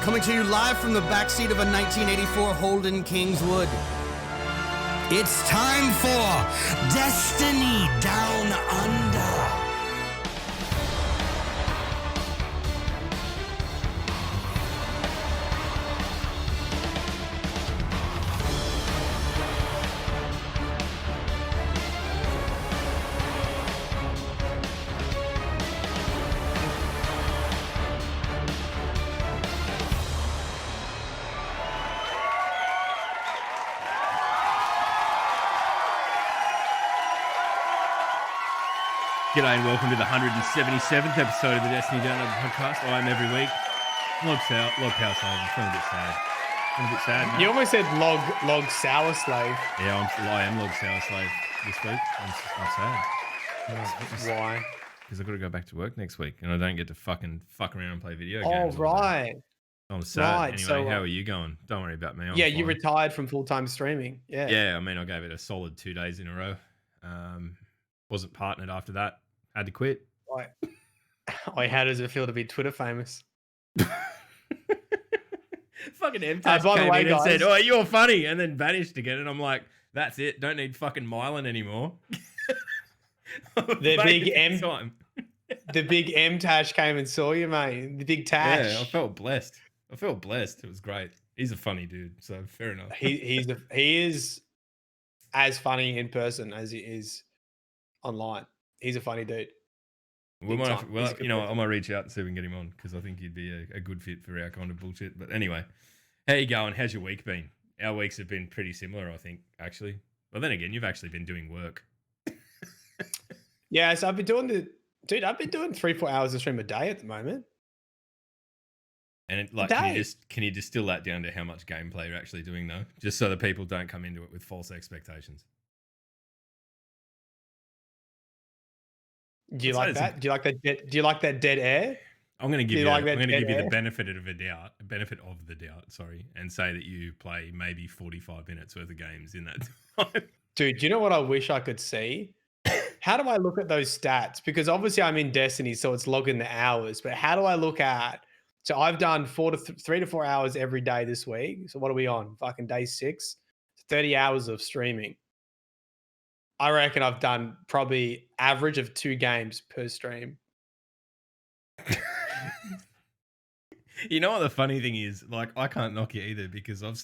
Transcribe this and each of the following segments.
coming to you live from the backseat of a 1984 Holden Kingswood. It's time for Destiny Down Under. G'day and welcome to the 177th episode of the Destiny Down Under podcast. I'm every week. Log power slave. I'm feeling a bit sad. Mate. You almost said log sour slave. Yeah, I am log sour slave this week. I'm sad. Why? Because I've got to go back to work next week and I don't get to fuck around and play video Oh, games. right. I'm sad. Right. Anyway, So, how are you going? Don't worry about me. I'm yeah, fine. you retired from full-time streaming. Yeah. Yeah, I mean, I gave it a solid 2 days in a row. Wasn't partnered after that. Had to quit. Right. Wait, how does it feel to be Twitter famous? Fucking Anteus came in and said, "Oh, you're funny," and then vanished again. And I'm like, "That's it. Don't need fucking Mylan anymore." The big M Tash came and saw you, mate. The big Tash. Yeah, I felt blessed. It was great. He's a funny dude, so fair enough. He is as funny in person as he is online. He's a funny dude. I'm gonna reach out and see if we can get him on because I think he'd be a good fit for our kind of bullshit. But anyway, how you going? How's your week been? Our weeks have been pretty similar, I think, actually. But then again, you've actually been doing work. Yeah, so I've been doing 3-4 hours of stream a day at the moment. And can you distill that down to how much gameplay you're actually doing though, just so that people don't come into it with false expectations? Do you like that? Do you like that dead air? I'm going to give you the benefit of the doubt, and say that you play maybe 45 minutes worth of games in that time. Dude, do you know what I wish I could see? How do I look at those stats? Because obviously I'm in Destiny, so it's logging the hours. But how do I look at? So I've done 3 to 4 hours every day this week. So what are we on? Fucking day 6. 30 hours of streaming. I reckon I've done probably average of 2 games per stream. You know what the funny thing is? Like, I can't knock you either because I've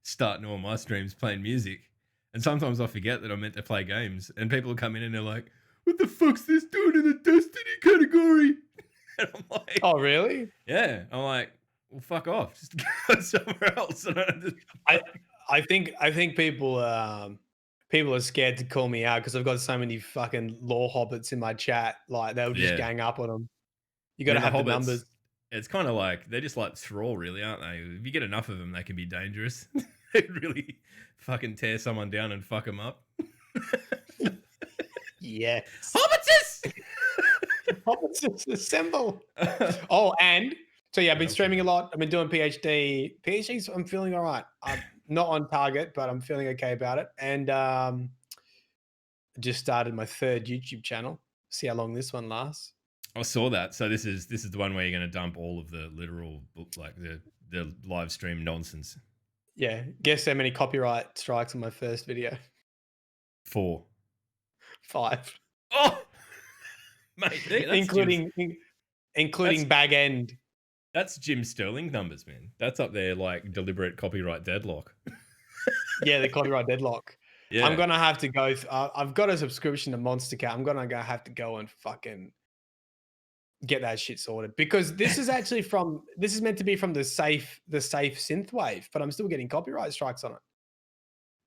starting all my streams playing music. And sometimes I forget that I'm meant to play games. And people will come in and they're like, "What the fuck's this doing in the Destiny category?" And I'm like, "Oh, really?" Yeah. I'm like, "Well, fuck off. Just go somewhere else." I think people are scared to call me out because I've got so many fucking lore hobbits in my chat. Like, they'll just gang up on them. You got to have the numbers. It's kind of like, they're just like thrall, really, aren't they? If you get enough of them, they can be dangerous. They really fucking tear someone down and fuck them up. Yes. Hobbitses! Hobbitses, assemble. Oh, and so yeah, I've been streaming a lot. I've been doing PhD. PhDs, I'm feeling all right. I'm not on target, but I'm feeling okay about it. And just started my 3rd YouTube channel. See how long this one lasts. I saw that. So this is the one where you're going to dump all of the literal, like the live stream nonsense. Yeah. Guess how many copyright strikes on my first video? 4. 5. Oh, mate, including bag end. That's Jim Sterling numbers, man. That's up there, like deliberate copyright deadlock. Yeah, the copyright deadlock. Yeah. I'm gonna have to go. I've got a subscription to Monster Cat. I'm gonna have to go and fucking get that shit sorted because this is actually this is meant to be from the safe synthwave, but I'm still getting copyright strikes on it.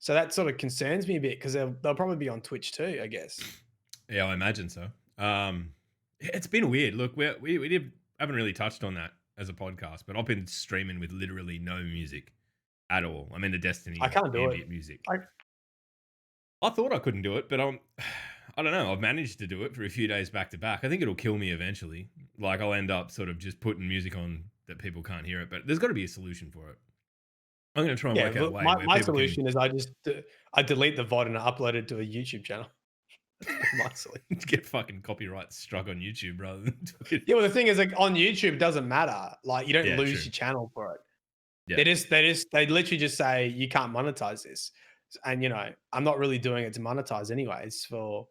So that sort of concerns me a bit because they'll probably be on Twitch too, I guess. Yeah, I imagine so. It's been weird. Look, we haven't really touched on that as a podcast, but I've been streaming with literally no music at all. I'm in the Destiny I can't do ambient it. music. I thought I couldn't do it, but I don't know. I've managed to do it for a few days back to back. I think it'll kill me eventually. Like, I'll end up sort of just putting music on that people can't hear it, but there's got to be a solution for it. I'm going to try and work out a way. My solution is I delete the VOD and I upload it to a YouTube channel. My silly. Get fucking copyright struck on YouTube rather than Twitter. Yeah, well, the thing is, like on YouTube, it doesn't matter. Like you don't Yeah, lose true. your channel for it. Yeah. They literally just say you can't monetize this, and I'm not really doing it to monetize anyway. It's for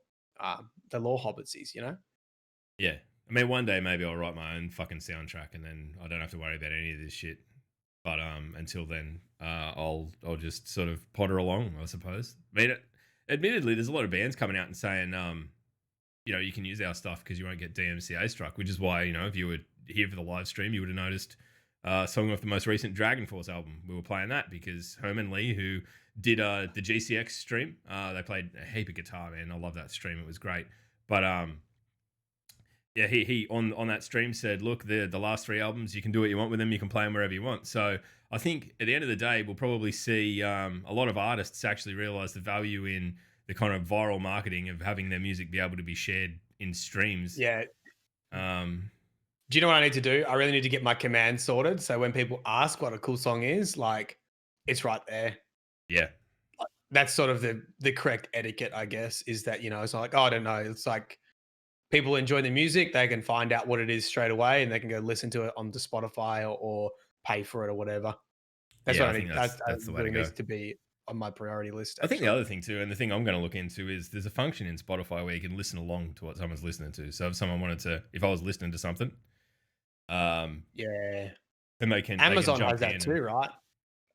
the law hobbitses, Yeah. I mean, one day maybe I'll write my own fucking soundtrack, and then I don't have to worry about any of this shit. But until then, I'll just sort of potter along, I suppose. I mean, admittedly, there's a lot of bands coming out and saying, you can use our stuff because you won't get DMCA struck, which is why, if you were here for the live stream, you would have noticed a song off the most recent Dragon Force album. We were playing that because Herman Lee, who did the GCX stream, they played a heap of guitar, man. I love that stream. It was great. But yeah, he on that stream said, look, the last 3 albums, you can do what you want with them. You can play them wherever you want. So I think at the end of the day, we'll probably see a lot of artists actually realize the value in the kind of viral marketing of having their music be able to be shared in streams. Yeah. Do you know what I need to do? I really need to get my command sorted. So when people ask what a cool song is, like it's right there. Yeah. That's sort of the correct etiquette, I guess, is that, it's not like, oh, I don't know. It's like, people enjoy the music, they can find out what it is straight away and they can go listen to it on the Spotify or pay for it or whatever. That's what I need. That's the way really needs to be on my priority list. I think the other thing too, and the thing I'm going to look into is there's a function in Spotify where you can listen along to what someone's listening to. So if I was listening to something, yeah, then Amazon has that too, right?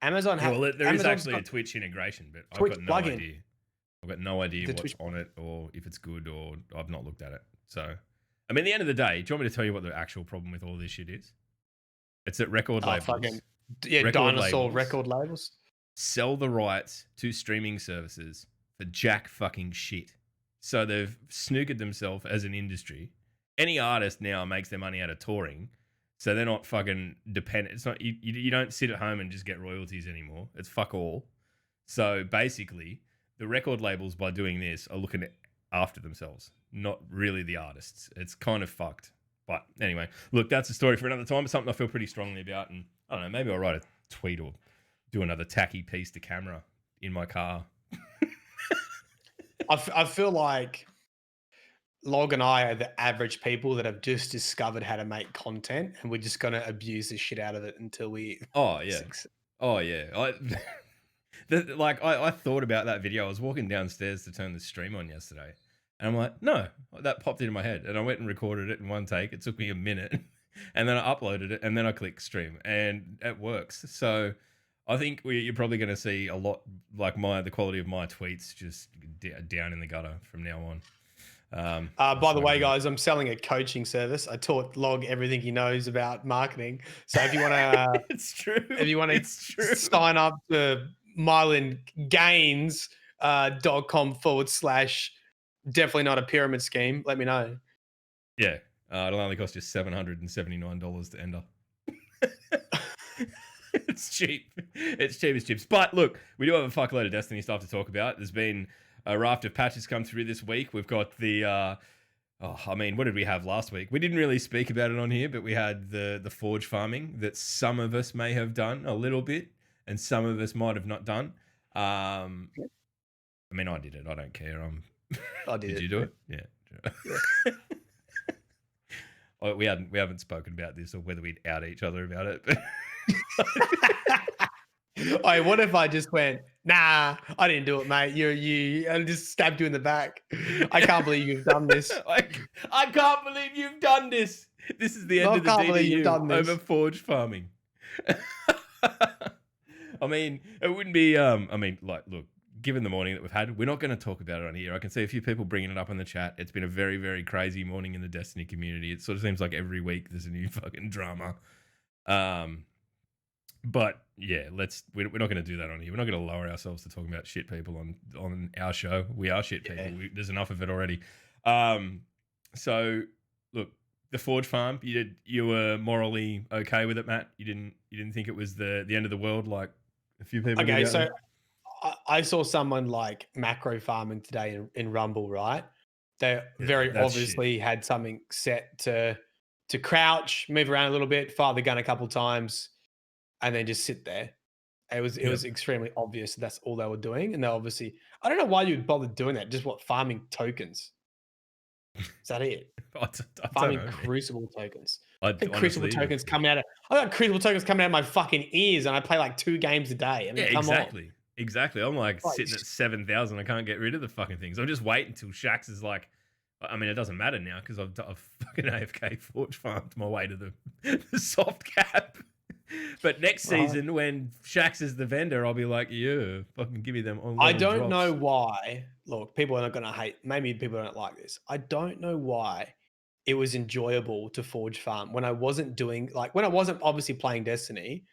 Amazon has. Well, there is actually a Twitch integration, but Twitch I've got no idea. I've got no idea what's on it or if it's good, or I've not looked at it. So, I mean, at the end of the day, do you want me to tell you what the actual problem with all this shit is? It's that record labels. Dinosaur record labels sell the rights to streaming services for jack fucking shit. So they've snookered themselves as an industry. Any artist now makes their money out of touring, so they're not fucking dependent. It's not you don't sit at home and just get royalties anymore. It's fuck all. So basically, the record labels, by doing this, are looking after themselves, not really the artists. It's kind of fucked. But anyway, look, that's a story for another time. It's something I feel pretty strongly about. And I don't know, maybe I'll write a tweet or do another tacky piece to camera in my car. I feel like Log and I are the average people that have just discovered how to make content, and we're just going to abuse the shit out of it until we... Oh, yeah. Oh, yeah. I thought about that video. I was walking downstairs to turn the stream on yesterday, and I'm like, no, that popped into my head, and I went and recorded it in one take. It took me a minute, and then I uploaded it, and then I clicked stream, and it works. So I think you're probably going to see a lot, like the quality of my tweets just down in the gutter from now on. By the way, guys, I'm selling a coaching service. I taught Log everything he knows about marketing. So if you want to, it's true. If you want to sign up to mylandgains.com/, definitely not a pyramid scheme, let me know. Yeah. It'll only cost you $779 to enter. It's cheap. It's cheap as chips. But look, we do have a fuckload of Destiny stuff to talk about. There's been a raft of patches come through this week. We've got the, what did we have last week? We didn't really speak about it on here, but we had the forge farming that some of us may have done a little bit and some of us might have not done. I did it. I don't care. I did. Did you do it? Yeah. We haven't spoken about this or whether we'd out each other about it. But what if I just went, nah, I didn't do it, mate. I just stabbed you in the back. I can't believe you've done this. I can't believe you've done this. This is the end of the DDU over forge farming. I mean, it wouldn't be, look, given the morning that we've had, we're not going to talk about it on here. I can see a few people bringing it up in the chat. It's been a very, very crazy morning in the Destiny community. It sort of seems like every week there's a new fucking drama. But yeah, we're not going to do that on here. We're not going to lower ourselves to talking about shit people on our show. We are shit people. There's enough of it already. So look, the forge farm, you were morally okay with it, Matt? You didn't think it was the end of the world like a few people? Okay, so I saw someone like macro farming today in Rumble, right? They very obviously had something set to crouch, move around a little bit, fire the gun a couple times, and then just sit there. It was extremely obvious that's all they were doing, and they obviously I don't know why you'd bother doing that. Just what, farming tokens? Is that it? I don't Farming know, man. Crucible tokens. I I think Crucible honestly, tokens coming out of I got Crucible tokens coming out of my fucking ears, and I play like 2 games a day. I mean, yeah, come on. exactly. I'm like Like, sitting at 7,000. I can't get rid of the fucking things. I'll just wait until Shax is like. I mean, it doesn't matter now because I've fucking AFK Forge farmed my way to the soft cap. But next season, when Shax is the vendor, I'll be like, yeah, fucking give me them on. I don't know why. Look, people are not going to hate. Maybe people don't like this. I don't know why it was enjoyable to forge farm when I wasn't doing like when I wasn't obviously playing Destiny.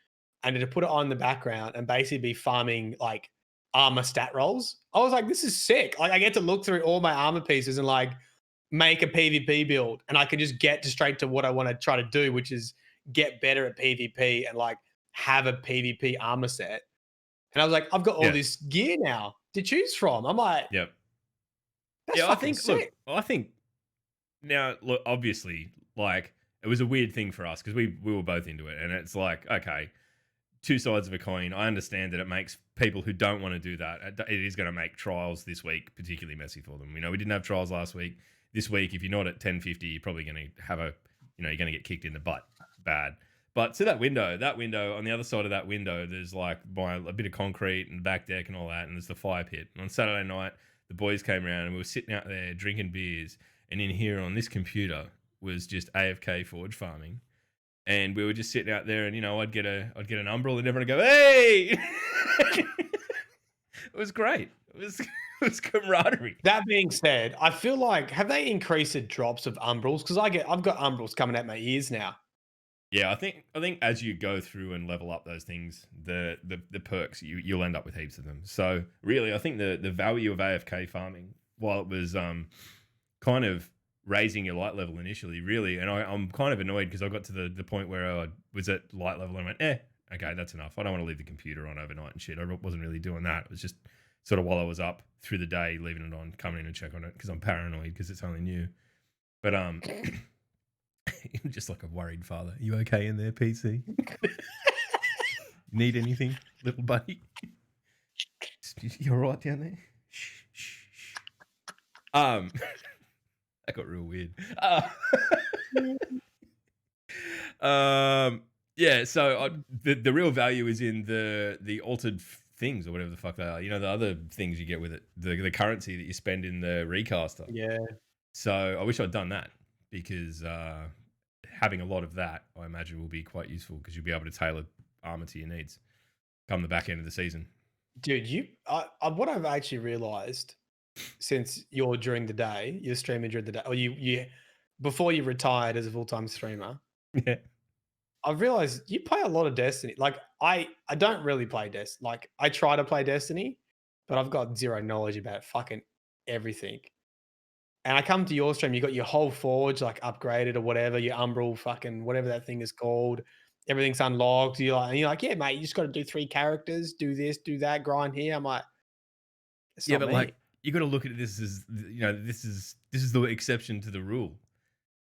And to put it on in the background and basically be farming like armor stat rolls. I was like, this is sick. Like I get to look through all my armor pieces and like make a PvP build, and I can just get straight to what I want to try to do, which is get better at PvP and like have a PvP armor set. And I was like, I've got all this gear now to choose from. I'm like, yep. that's Yeah, fucking sick. I think now, look, obviously, like it was a weird thing for us because we were both into it, and it's like, okay, two sides of a coin. I understand that it makes people who don't want to do that. It is going to make trials this week particularly messy for them. You know, we didn't have trials last week. This week, if you're not at 1050, you're probably going to have you're going to get kicked in the butt bad. But to that window, on the other side of that window, there's like a bit of concrete and back deck and all that, and there's the fire pit. And on Saturday night, the boys came around and we were sitting out there drinking beers, and in here on this computer was just AFK Forge farming. And we were just sitting out there, and I'd get an umbral, and everyone would go, "Hey!" It was great. It was camaraderie. That being said, I feel like have they increased the drops of umbrals? Because I've got umbrals coming out my ears now. Yeah, I think as you go through and level up those things, the perks you'll end up with heaps of them. So really, I think the value of AFK farming, while it was kind of raising your light level initially, really, and I'm kind of annoyed because I got to the point where I was at light level and I went, okay, that's enough. I don't want to leave the computer on overnight and shit. I wasn't really doing that. It was just sort of while I was up through the day, leaving it on, coming in and check on it because I'm paranoid because it's only new. But just like a worried father. You okay in there, PC? Need anything, little buddy? You all right down there? Shh. That got real weird. Yeah. So the real value is in the altered things or whatever the fuck they are. The other things you get with it, the currency that you spend in the recaster. Yeah. So I wish I'd done that because having a lot of that, I imagine, will be quite useful because you'll be able to tailor armor to your needs come the back end of the season. Dude, what I've actually realized since you're streaming during the day, or you before you retired as a full-time streamer, Yeah. I've realized you play a lot of Destiny. Like I don't really play Destiny. Like I try to play Destiny, but I've got zero knowledge about fucking everything. And I come to your stream, you got your whole forge like upgraded or whatever, your umbral fucking whatever that thing is called. Everything's unlocked. You're like, yeah, mate, you just got to do 3 characters, do this, do that, grind here. I'm like, Yeah, but like you got to look at this as this is the exception to the rule.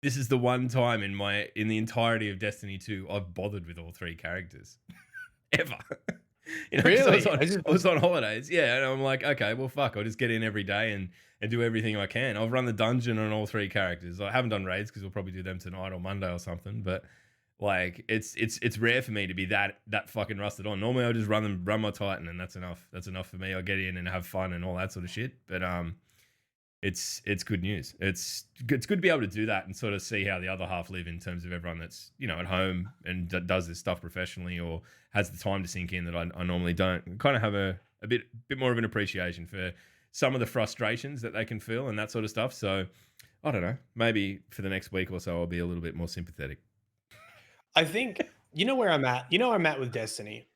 This is the one time in the entirety of Destiny 2 I've bothered with all 3 characters ever. Really? I was on holidays, yeah, and I'm like, okay, well, fuck, I'll just get in every day and do everything I can. I've run the dungeon on all 3 characters. I haven't done raids because we'll probably do them tonight or Monday or something, but like it's rare for me to be that fucking rusted on. Normally I'll just run my Titan and that's enough. That's enough for me. I'll get in and have fun and all that sort of shit. But it's good news. It's good to be able to do that and sort of see how the other half live in terms of everyone that's at home and does this stuff professionally or has the time to sink in that I normally don't. Kind of have a bit more of an appreciation for some of the frustrations that they can feel and that sort of stuff. So I don't know. Maybe for the next week or so I'll be a little bit more sympathetic. I think where I'm at. Where I'm at with Destiny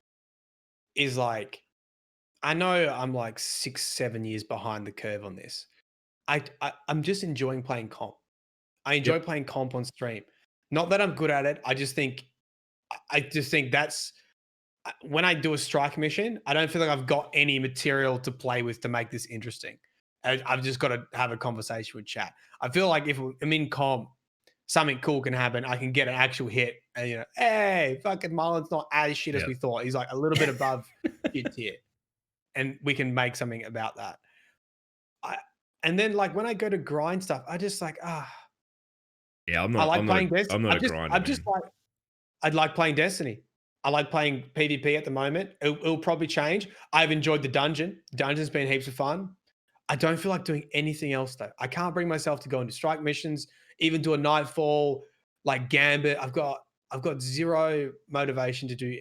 is like, I know I'm like 6-7 years behind the curve on this. I'm just enjoying playing comp. I enjoy playing comp on stream. Not that I'm good at it. I just think that's when I do a strike mission, I don't feel like I've got any material to play with to make this interesting. I've just got to have a conversation with chat. I feel like if I'm in comp, something cool can happen. I can get an actual hit and hey, fucking Marlon's not as shit as we thought. He's like a little bit above shit tier. And we can make something about that. And then like when I go to grind stuff, I just like, Yeah, I'm I not. like I'm not. playing Destiny. I'm not a grinder. I'm just like, I'd like playing Destiny. I like playing PvP at the moment. It'll probably change. I've enjoyed the dungeon. Dungeon's been heaps of fun. I don't feel like doing anything else though. I can't bring myself to go into strike missions, even do a nightfall, like Gambit. I've got zero motivation to do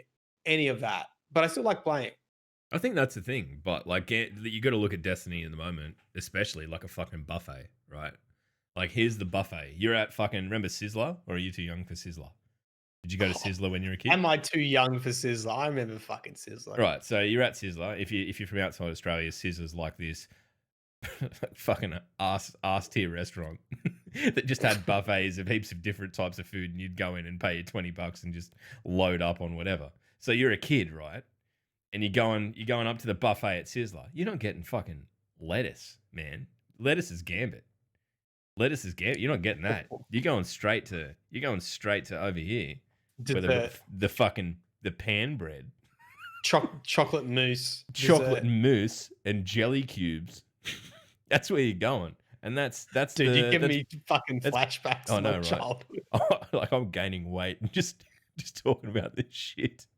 any of that. But I still like playing. I think that's the thing. But like, you got to look at Destiny in the moment, especially like a fucking buffet, right? Like, here's the buffet. You're at fucking, remember Sizzler, or are you too young for Sizzler? Did you go to Sizzler when you were a kid? Am I too young for Sizzler? I remember fucking Sizzler. Right. So you're at Sizzler. If you're from outside Australia, Sizzler's like this fucking ass tier restaurant that just had buffets of heaps of different types of food, and you'd go in and pay your $20 and just load up on whatever. So you're a kid, right? And you're going up to the buffet at Sizzler. You're not getting fucking lettuce, man. Lettuce is Gambit. You're not getting that. You're going straight to over here. The pan bread, chocolate mousse, chocolate mousse, and jelly cubes. That's where you're going, and that's dude. You give me fucking flashbacks. Oh no, right? Childhood. Like I'm gaining weight and just talking about this shit.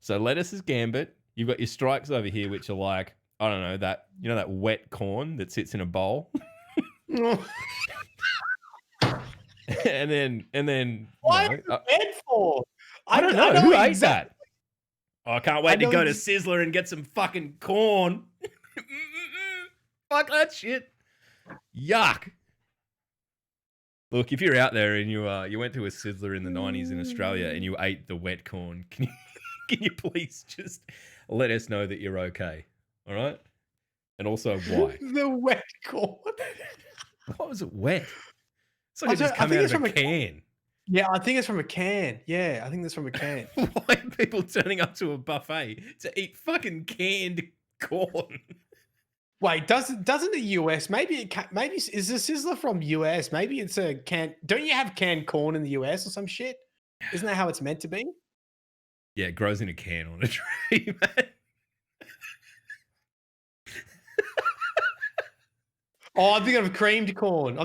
So lettuce is Gambit. You've got your strikes over here, which are like, I don't know, that wet corn that sits in a bowl. and then why are you bed for? I don't know who ate that. Oh, I can't wait to go to Sizzler and get some fucking corn. Fuck that shit. Yuck. Look, if you're out there and you went to a Sizzler in the 90s in Australia and you ate the wet corn, can you please just let us know that you're okay? All right? And also why? The wet corn. Why was it wet? It's like it just come out of a can. Yeah, I think it's from a can. Yeah, I think that's from a can. Why are people turning up to a buffet to eat fucking canned corn? Wait, doesn't the US maybe is the Sizzler from US? Maybe it's a can. Don't you have canned corn in the US or some shit? Isn't that how it's meant to be? Yeah, it grows in a can on a tree, man. Oh, I'm thinking of creamed corn.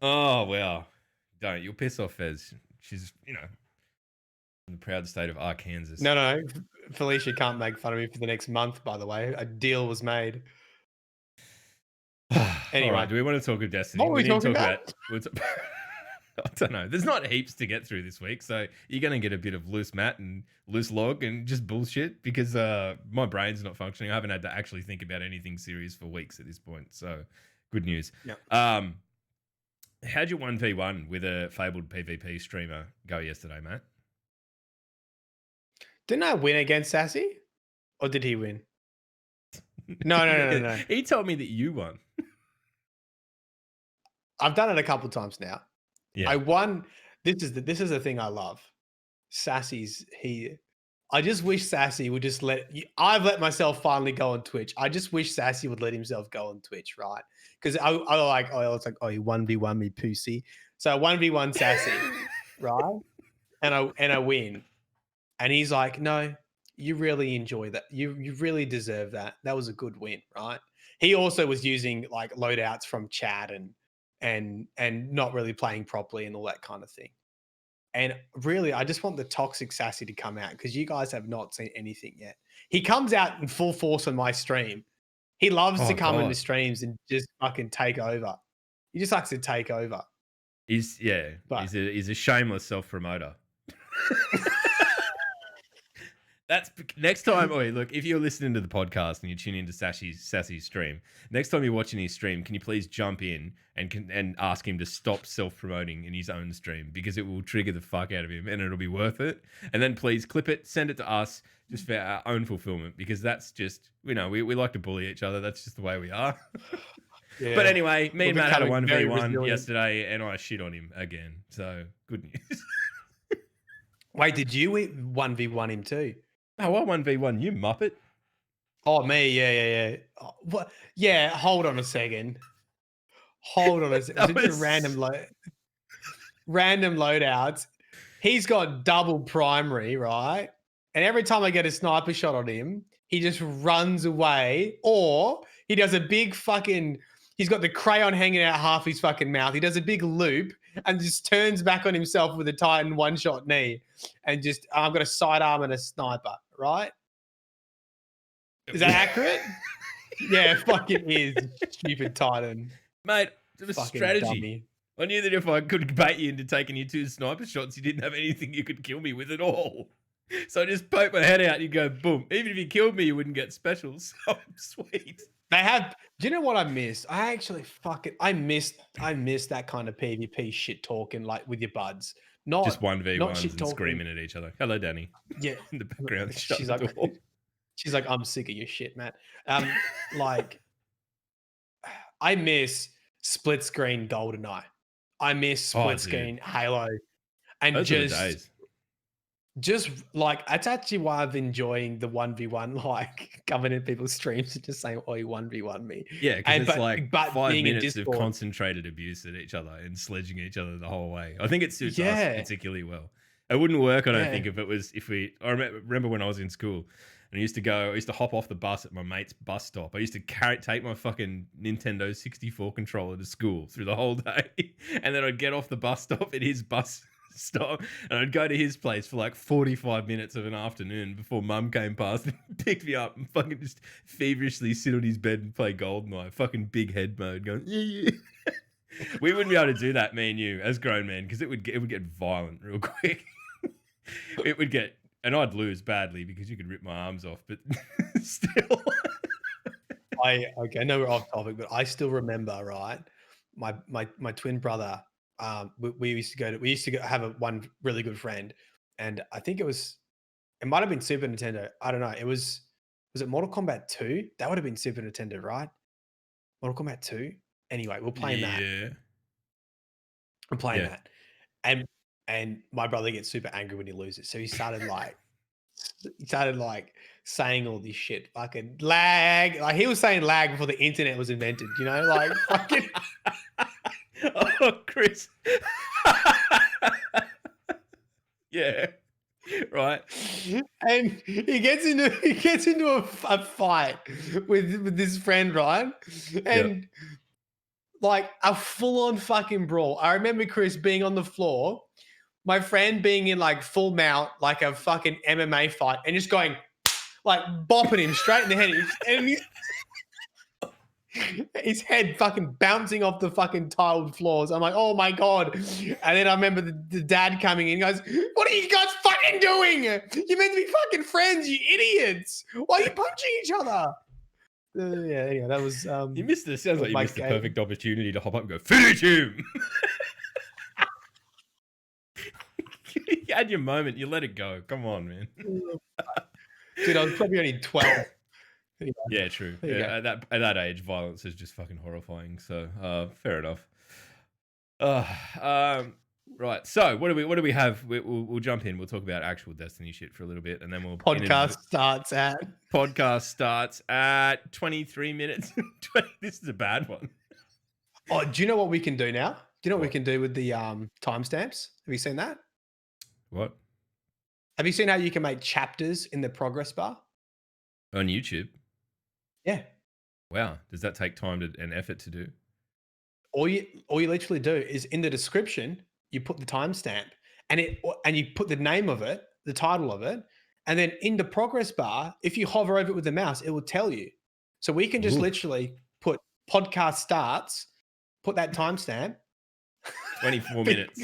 Oh, well. Don't. You'll piss off Fez. She's, in the proud state of Arkansas. No. Felicia can't make fun of me for the next month, by the way. A deal was made. Anyway. All right, do we want to talk of Destiny? What are we talking about? I don't know. There's not heaps to get through this week, so you're going to get a bit of loose mat and loose log and just bullshit because my brain's not functioning. I haven't had to actually think about anything serious for weeks at this point, so good news. Yeah. How'd your 1v1 with a fabled PvP streamer go yesterday, Matt? Didn't I win against Sassy? Or did he win? No. He told me that you won. I've done it a couple times now. Yeah. I won. This is the thing I love. I just wish Sassy would just I've let myself finally go on Twitch. I just wish Sassy would let himself go on Twitch, right? Because I was like, oh, you 1v1 me, pussy. So I 1v1 Sassy, right? And I win. And he's like, no, you really enjoy that. You really deserve that. That was a good win, right? He also was using like loadouts from chat and not really playing properly and all that kind of thing. And really, I just want the toxic Sassy to come out because you guys have not seen anything yet. He comes out in full force on my stream. He loves to come into streams and just fucking take over. He just likes to take over. He's a shameless self-promoter. That's next time. Oh, look, if you're listening to the podcast and you tune into Sassy's stream, next time you're watching his stream, can you please jump in and ask him to stop self-promoting in his own stream because it will trigger the fuck out of him and it'll be worth it. And then please clip it, send it to us just for our own fulfillment because that's just, we like to bully each other. That's just the way we are. Yeah. But anyway, me and Matt had a 1v1 yesterday and I shit on him again. So good news. Wait, did you 1v1 him too? Oh, I 1v1 you, Muppet. Oh, me, yeah. Oh, what? Yeah, hold on a second. Was it just random loadouts? He's got double primary, right? And every time I get a sniper shot on him, he just runs away or He does a big fucking. He's got the crayon hanging out half his fucking mouth. He does a big loop and just turns back on himself with a Titan one-shot knee, and just I've got a sidearm and a sniper. Right? Is that accurate? Yeah, fucking is. Stupid Titan. Mate, it was Fucking strategy. dummy. I knew that if I could bait you into taking your 2 sniper shots, you didn't have anything you could kill me with at all. So I just poke my head out and you go, boom. Even if you killed me, you wouldn't get specials. So sweet. They have. Do you know what I miss? I actually I miss that kind of PvP shit talking like with your buds. Not Just 1v1s not shit and talking. screaming at each other. Hello, Danny. Yeah. In the background. She's like, I'm sick of your shit, Matt. Like, I miss split screen GoldenEye. I miss split screen Halo, and Those are the days. just like that's actually why I've been enjoying the 1v1, like coming in people's streams and just saying, "Oh, you 1v1 me." Yeah, because it's like but 5 being in minutes of Discord- concentrated abuse at each other and sledging each other the whole way. I think it suits us Yeah. particularly well. It wouldn't work, I don't Yeah. think, I remember when I was in school and I used to hop off the bus at my mate's bus stop. I used to take my fucking Nintendo 64 controller to school through the whole day. And then I'd get off the bus stop at his bus stop and I'd go to his place for like 45 minutes of an afternoon before mum came past and picked me up and fucking just feverishly sit on his bed and play GoldenEye, fucking big head mode going, yeah. We wouldn't be able to do that, me and you, as grown men, because it would get violent real quick. It would get, and I'd lose badly because you could rip my arms off, but still. I know we're off topic, but I still remember, right? My twin brother, we used to have one really good friend, and I think it might have been Super Nintendo. I don't know. Was it Mortal Kombat 2? That would have been Super Nintendo, right? Mortal Kombat 2. Anyway, we're playing that. Yeah. I'm playing that, and my brother gets super angry when he loses, so he started like saying all this shit, fucking lag. Like he was saying lag before the internet was invented, you know, like fucking. Oh, Chris. Yeah. Right. And he gets into a fight with this friend, right? And like a full-on fucking brawl. I remember Chris being on the floor, my friend being in like full mount, like a fucking MMA fight, and just going like bopping him straight in the head. And his head fucking bouncing off the fucking tiled floors. I'm like, oh my God. And then I remember the dad coming in, goes, what are you guys fucking doing? You're meant to be fucking friends, you idiots. Why are you punching each other? Yeah, anyway, that was You missed it. Sounds like you missed the game. perfect opportunity to hop up and go, finish him. You had your moment, you let it go. Come on, man. Dude, I was probably only 12. Yeah, true. Yeah, at that age, violence is just fucking horrifying. So, fair enough. Right. So, what do we have? We'll jump in. We'll talk about actual Destiny shit for a little bit, and then we'll Podcast starts at 23 minutes. This is a bad one. Oh, do you know what we can do now? Do you know what we can do with the timestamps? Have you seen that? What? Have you seen how you can make chapters in the progress bar on YouTube? Yeah. Wow. Does that take time and effort to do? All you literally do is in the description, you put the timestamp and you put the name of it, the title of it, and then in the progress bar, if you hover over it with the mouse, it will tell you. So we can just literally put podcast starts, put that timestamp. 24 minutes.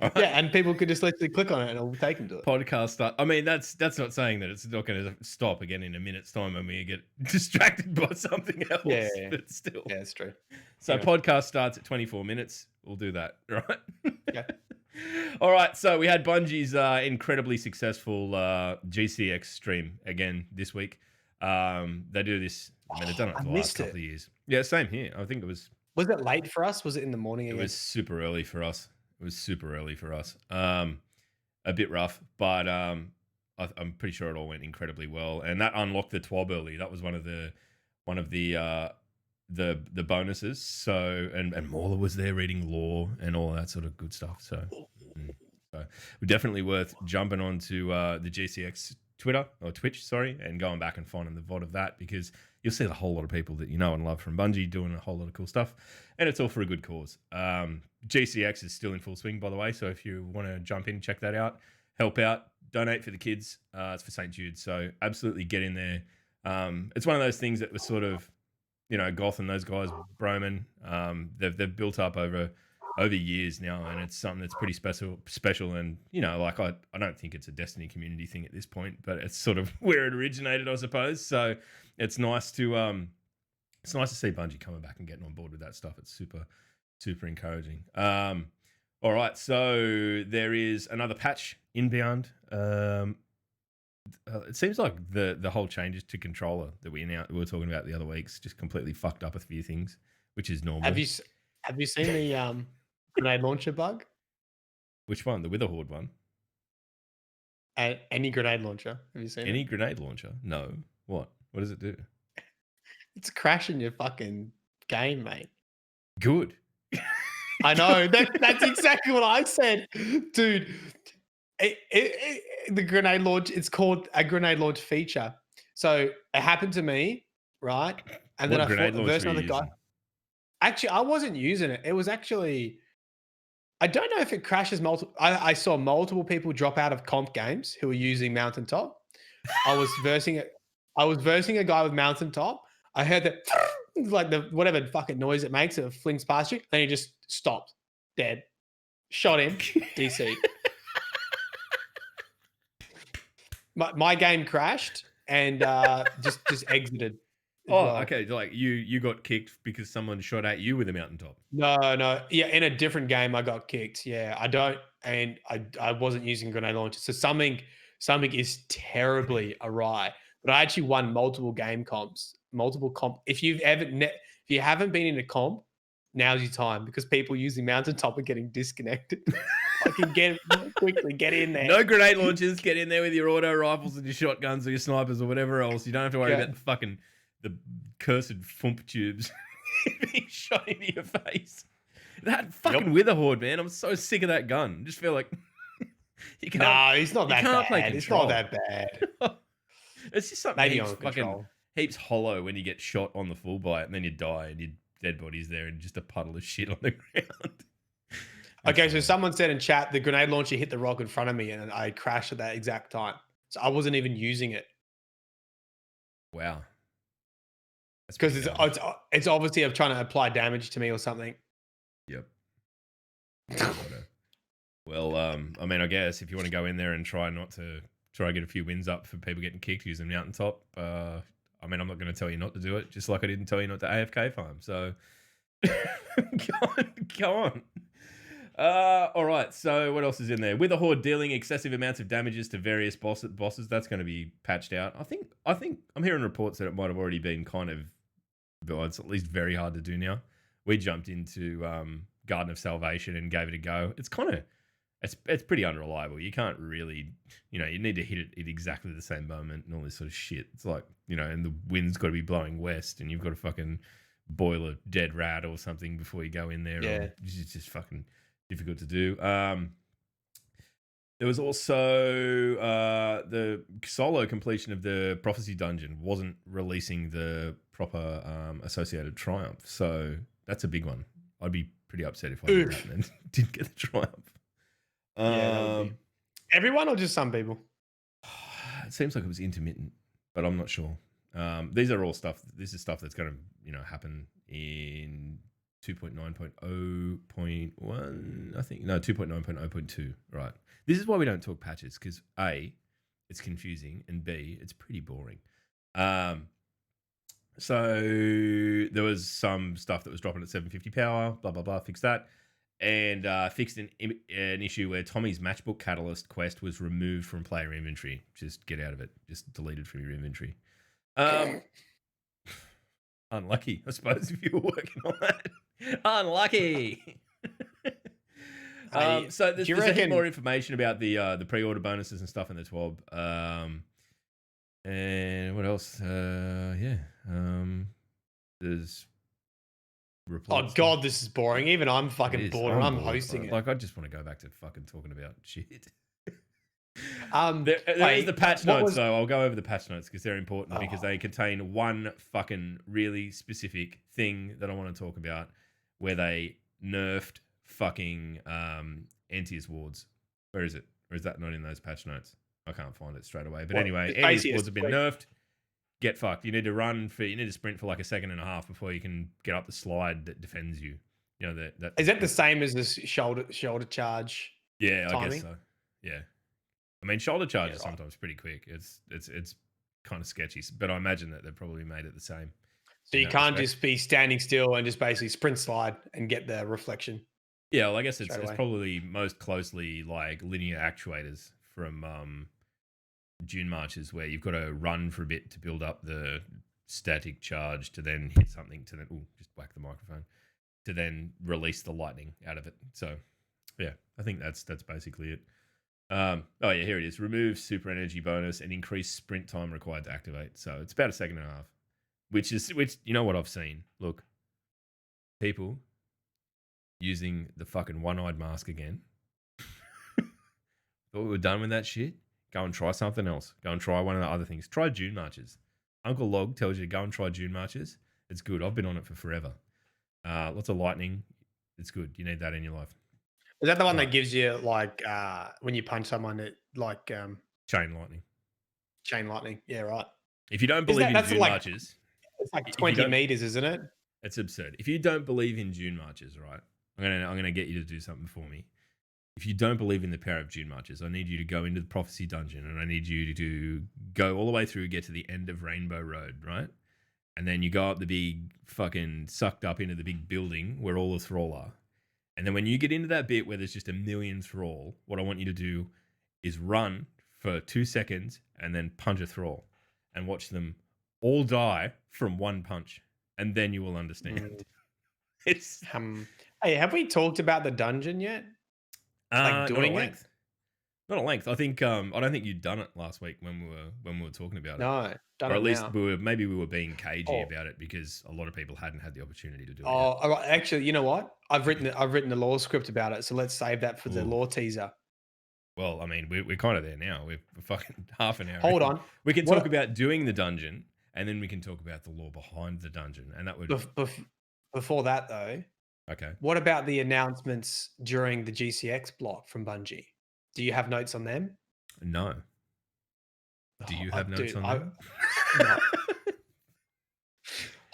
Right. Yeah, and people could just literally click on it and it'll take them to it. Podcast start. I mean, that's not saying that it's not going to stop again in a minute's time when we get distracted by something else. Yeah. But still. Yeah, that's true. So podcast starts at 24 minutes. We'll do that, right? Yeah. All right. So we had Bungie's incredibly successful GCX stream again this week. They do this. I mean, they've done it for the last couple of years. Yeah, same here. I think it was. Was it late for us? Was it in the morning again? It was super early for us. A bit rough, but I'm pretty sure it all went incredibly well, and that unlocked the TWAB early. That was one of the bonuses. So and Mauler was there reading lore and all that sort of good stuff. So definitely worth jumping onto the GCX Twitter or Twitch, and going back and finding the VOD of that, because you'll see a whole lot of people that you know and love from Bungie doing a whole lot of cool stuff, and it's all for a good cause. GCX is still in full swing, by the way, so if you want to jump in, check that out, help out, donate for the kids. It's for St. Jude, so absolutely get in there. It's one of those things that was sort of, Goth and those guys, Broman, they've built up over years now, and it's something that's pretty special. And like I don't think it's a Destiny community thing at this point, but it's sort of where it originated, I suppose. So it's nice to see Bungie coming back and getting on board with that stuff. It's super encouraging. All right, so there is another patch inbound. It seems like the whole changes to controller that we were talking about the other weeks just completely fucked up a few things, which is normal. Have you seen the grenade launcher bug? Which one? The Witherhoard one? Any grenade launcher? Have you seen any grenade launcher? No. What does it do? It's crashing your fucking game, mate. Good. I know. That's exactly what I said, dude. The grenade launch, it's called a grenade launch feature. So it happened to me, right? And what then grenade I versed another guy. Actually, I wasn't using it. It was actually, I don't know if it crashes multiple. I saw multiple people drop out of comp games who were using Mountaintop. I was versing a guy with Mountaintop. I heard that like the whatever fucking noise it makes, it flings past you, and he just stopped, dead. Shot him, DC. My game crashed and just exited. Okay. Like you got kicked because someone shot at you with a Mountaintop. No. Yeah, in a different game I got kicked. Yeah, I wasn't using grenade launchers. So something is terribly awry. But I actually won multiple comps. If you haven't been in a comp, now's your time, because people using Mountaintop are getting disconnected. I can get in there. No grenade launchers. Get in there with your auto rifles and your shotguns or your snipers or whatever else. You don't have to worry about the cursed thump tubes being shot into your face. That fucking Witherhoard, man. I'm so sick of that gun. I just feel like you can't. No, he's not that bad. It's not that bad. It's just something heaps hollow when you get shot on the full by it, and then you die and your dead body's there and just a puddle of shit on the ground. Okay, so someone said in chat the grenade launcher hit the rock in front of me and I crashed at that exact time. So I wasn't even using it. Wow. Because it's obviously I'm trying to apply damage to me or something. Yep. Well, I mean, I guess if you want to go in there and try to get a few wins up for people getting kicked using Mountaintop, I mean, I'm not going to tell you not to do it, just like I didn't tell you not to AFK farm. So go on. All right. So what else is in there? Witherhoard dealing excessive amounts of damages to various bosses. That's going to be patched out. I think I'm hearing reports that it might have already been kind of, well, it's at least very hard to do now. We jumped into Garden of Salvation and gave it a go. It's kind of, it's pretty unreliable. You can't really, you need to hit it at exactly the same moment and all this sort of shit. It's like, and the wind's got to be blowing west and you've got to fucking boil a dead rat or something before you go in there. Yeah. It's just fucking difficult to do. There was also the solo completion of the Prophecy Dungeon wasn't releasing the proper associated triumph. So that's a big one. I'd be pretty upset if I did that and didn't get the triumph. Yeah, everyone or just some people? It seems like it was intermittent, but I'm not sure. These are all stuff. This is stuff that's going to, happen in 2.9.0.1, I think. No, 2.9.0.2. Right. This is why we don't talk patches, because A, it's confusing, and B, it's pretty boring. So there was some stuff that was dropping at 750 power, blah, blah, blah, fixed that. And fixed an issue where Tommy's Matchbook Catalyst quest was removed from player inventory. Just get out of it. Just deleted from your inventory. Unlucky, I suppose, if you were working on that. Unlucky. So there's a bit more information about the pre-order bonuses and stuff in the TWAB. And what else? There's reports. Oh God, this is boring. Even I'm fucking bored and I'm hosting it. Like, I just want to go back to fucking talking about shit. There is the patch what notes, was- though. I'll go over the patch notes because they're important because Oh. they contain one fucking really specific thing that I want to talk about where they nerfed fucking Anteus wards. Where is it? Or is that not in those patch notes? I can't find it straight away. But anyway, it's Anteus basically a wards have been sprint. nerfed. Get fucked. You need to sprint for like a second and a half before you can get up the slide that defends you. You know that. Is that the same as this shoulder charge? Yeah, I timing? guess so. Yeah. I mean, shoulder charge Yeah, is right. sometimes pretty quick. It's kind of sketchy, but I imagine that they've probably made it the same. So in you that can't respect. just be standing still and just basically sprint slide and get the reflection. Yeah, well, I guess it's straight away. probably most closely like linear actuators from Dune marches where you've got to run for a bit to build up the static charge to then hit something to then just whack the microphone to then release the lightning out of it. So yeah, I think that's basically it. Oh yeah, here it is. Remove super energy bonus and increase sprint time required to activate. So it's about a second and a half, which you know what I've seen. Look, people using the fucking one-eyed mask again. Thought we were done with that shit. Go and try something else. Go and try one of the other things. Try June marches. Uncle Log tells you to go and try June marches. It's good. I've been on it for forever. Lots of lightning. It's good. You need that in your life. Is that the one Right. that gives you like when you punch someone it like Chain lightning. chain lightning? Yeah, right. If you don't believe in that's June like- marches, It's like If you 20 don't- meters, isn't it? it's absurd. If you don't believe in June marches, right? I'm gonna get you to do something for me. If you don't believe in the power of June marches, I need you to go into the prophecy dungeon and I need you to go all the way through, get to the end of Rainbow Road, right? And then you go up the big fucking sucked up into the big building where all the thrall are. And then when you get into that bit where there's just a million thrall, what I want you to do is run for 2 seconds and then punch a thrall and watch them all die from one punch. And then you will understand. It's Hey, have we talked about the dungeon yet? not doing at it? length. Not at length. I think I don't think you'd done it last week when we were talking about it. No, done Or it at least now. we were being cagey Oh. about it because a lot of people hadn't had the opportunity to do it. Oh, Yet. all right, actually, you know what? I've written the law script about it, so let's save that for the Ooh. law teaser. Well, I mean, we're kind of there now. We're fucking half an hour. Hold in. on. We can What- talk about doing the dungeon, and then we can talk about the law behind the dungeon, and that would Before that, though, okay. what about the announcements during the GCX block from Bungie? Do you have notes on them? No. Do you Oh, have notes dude, on them? No.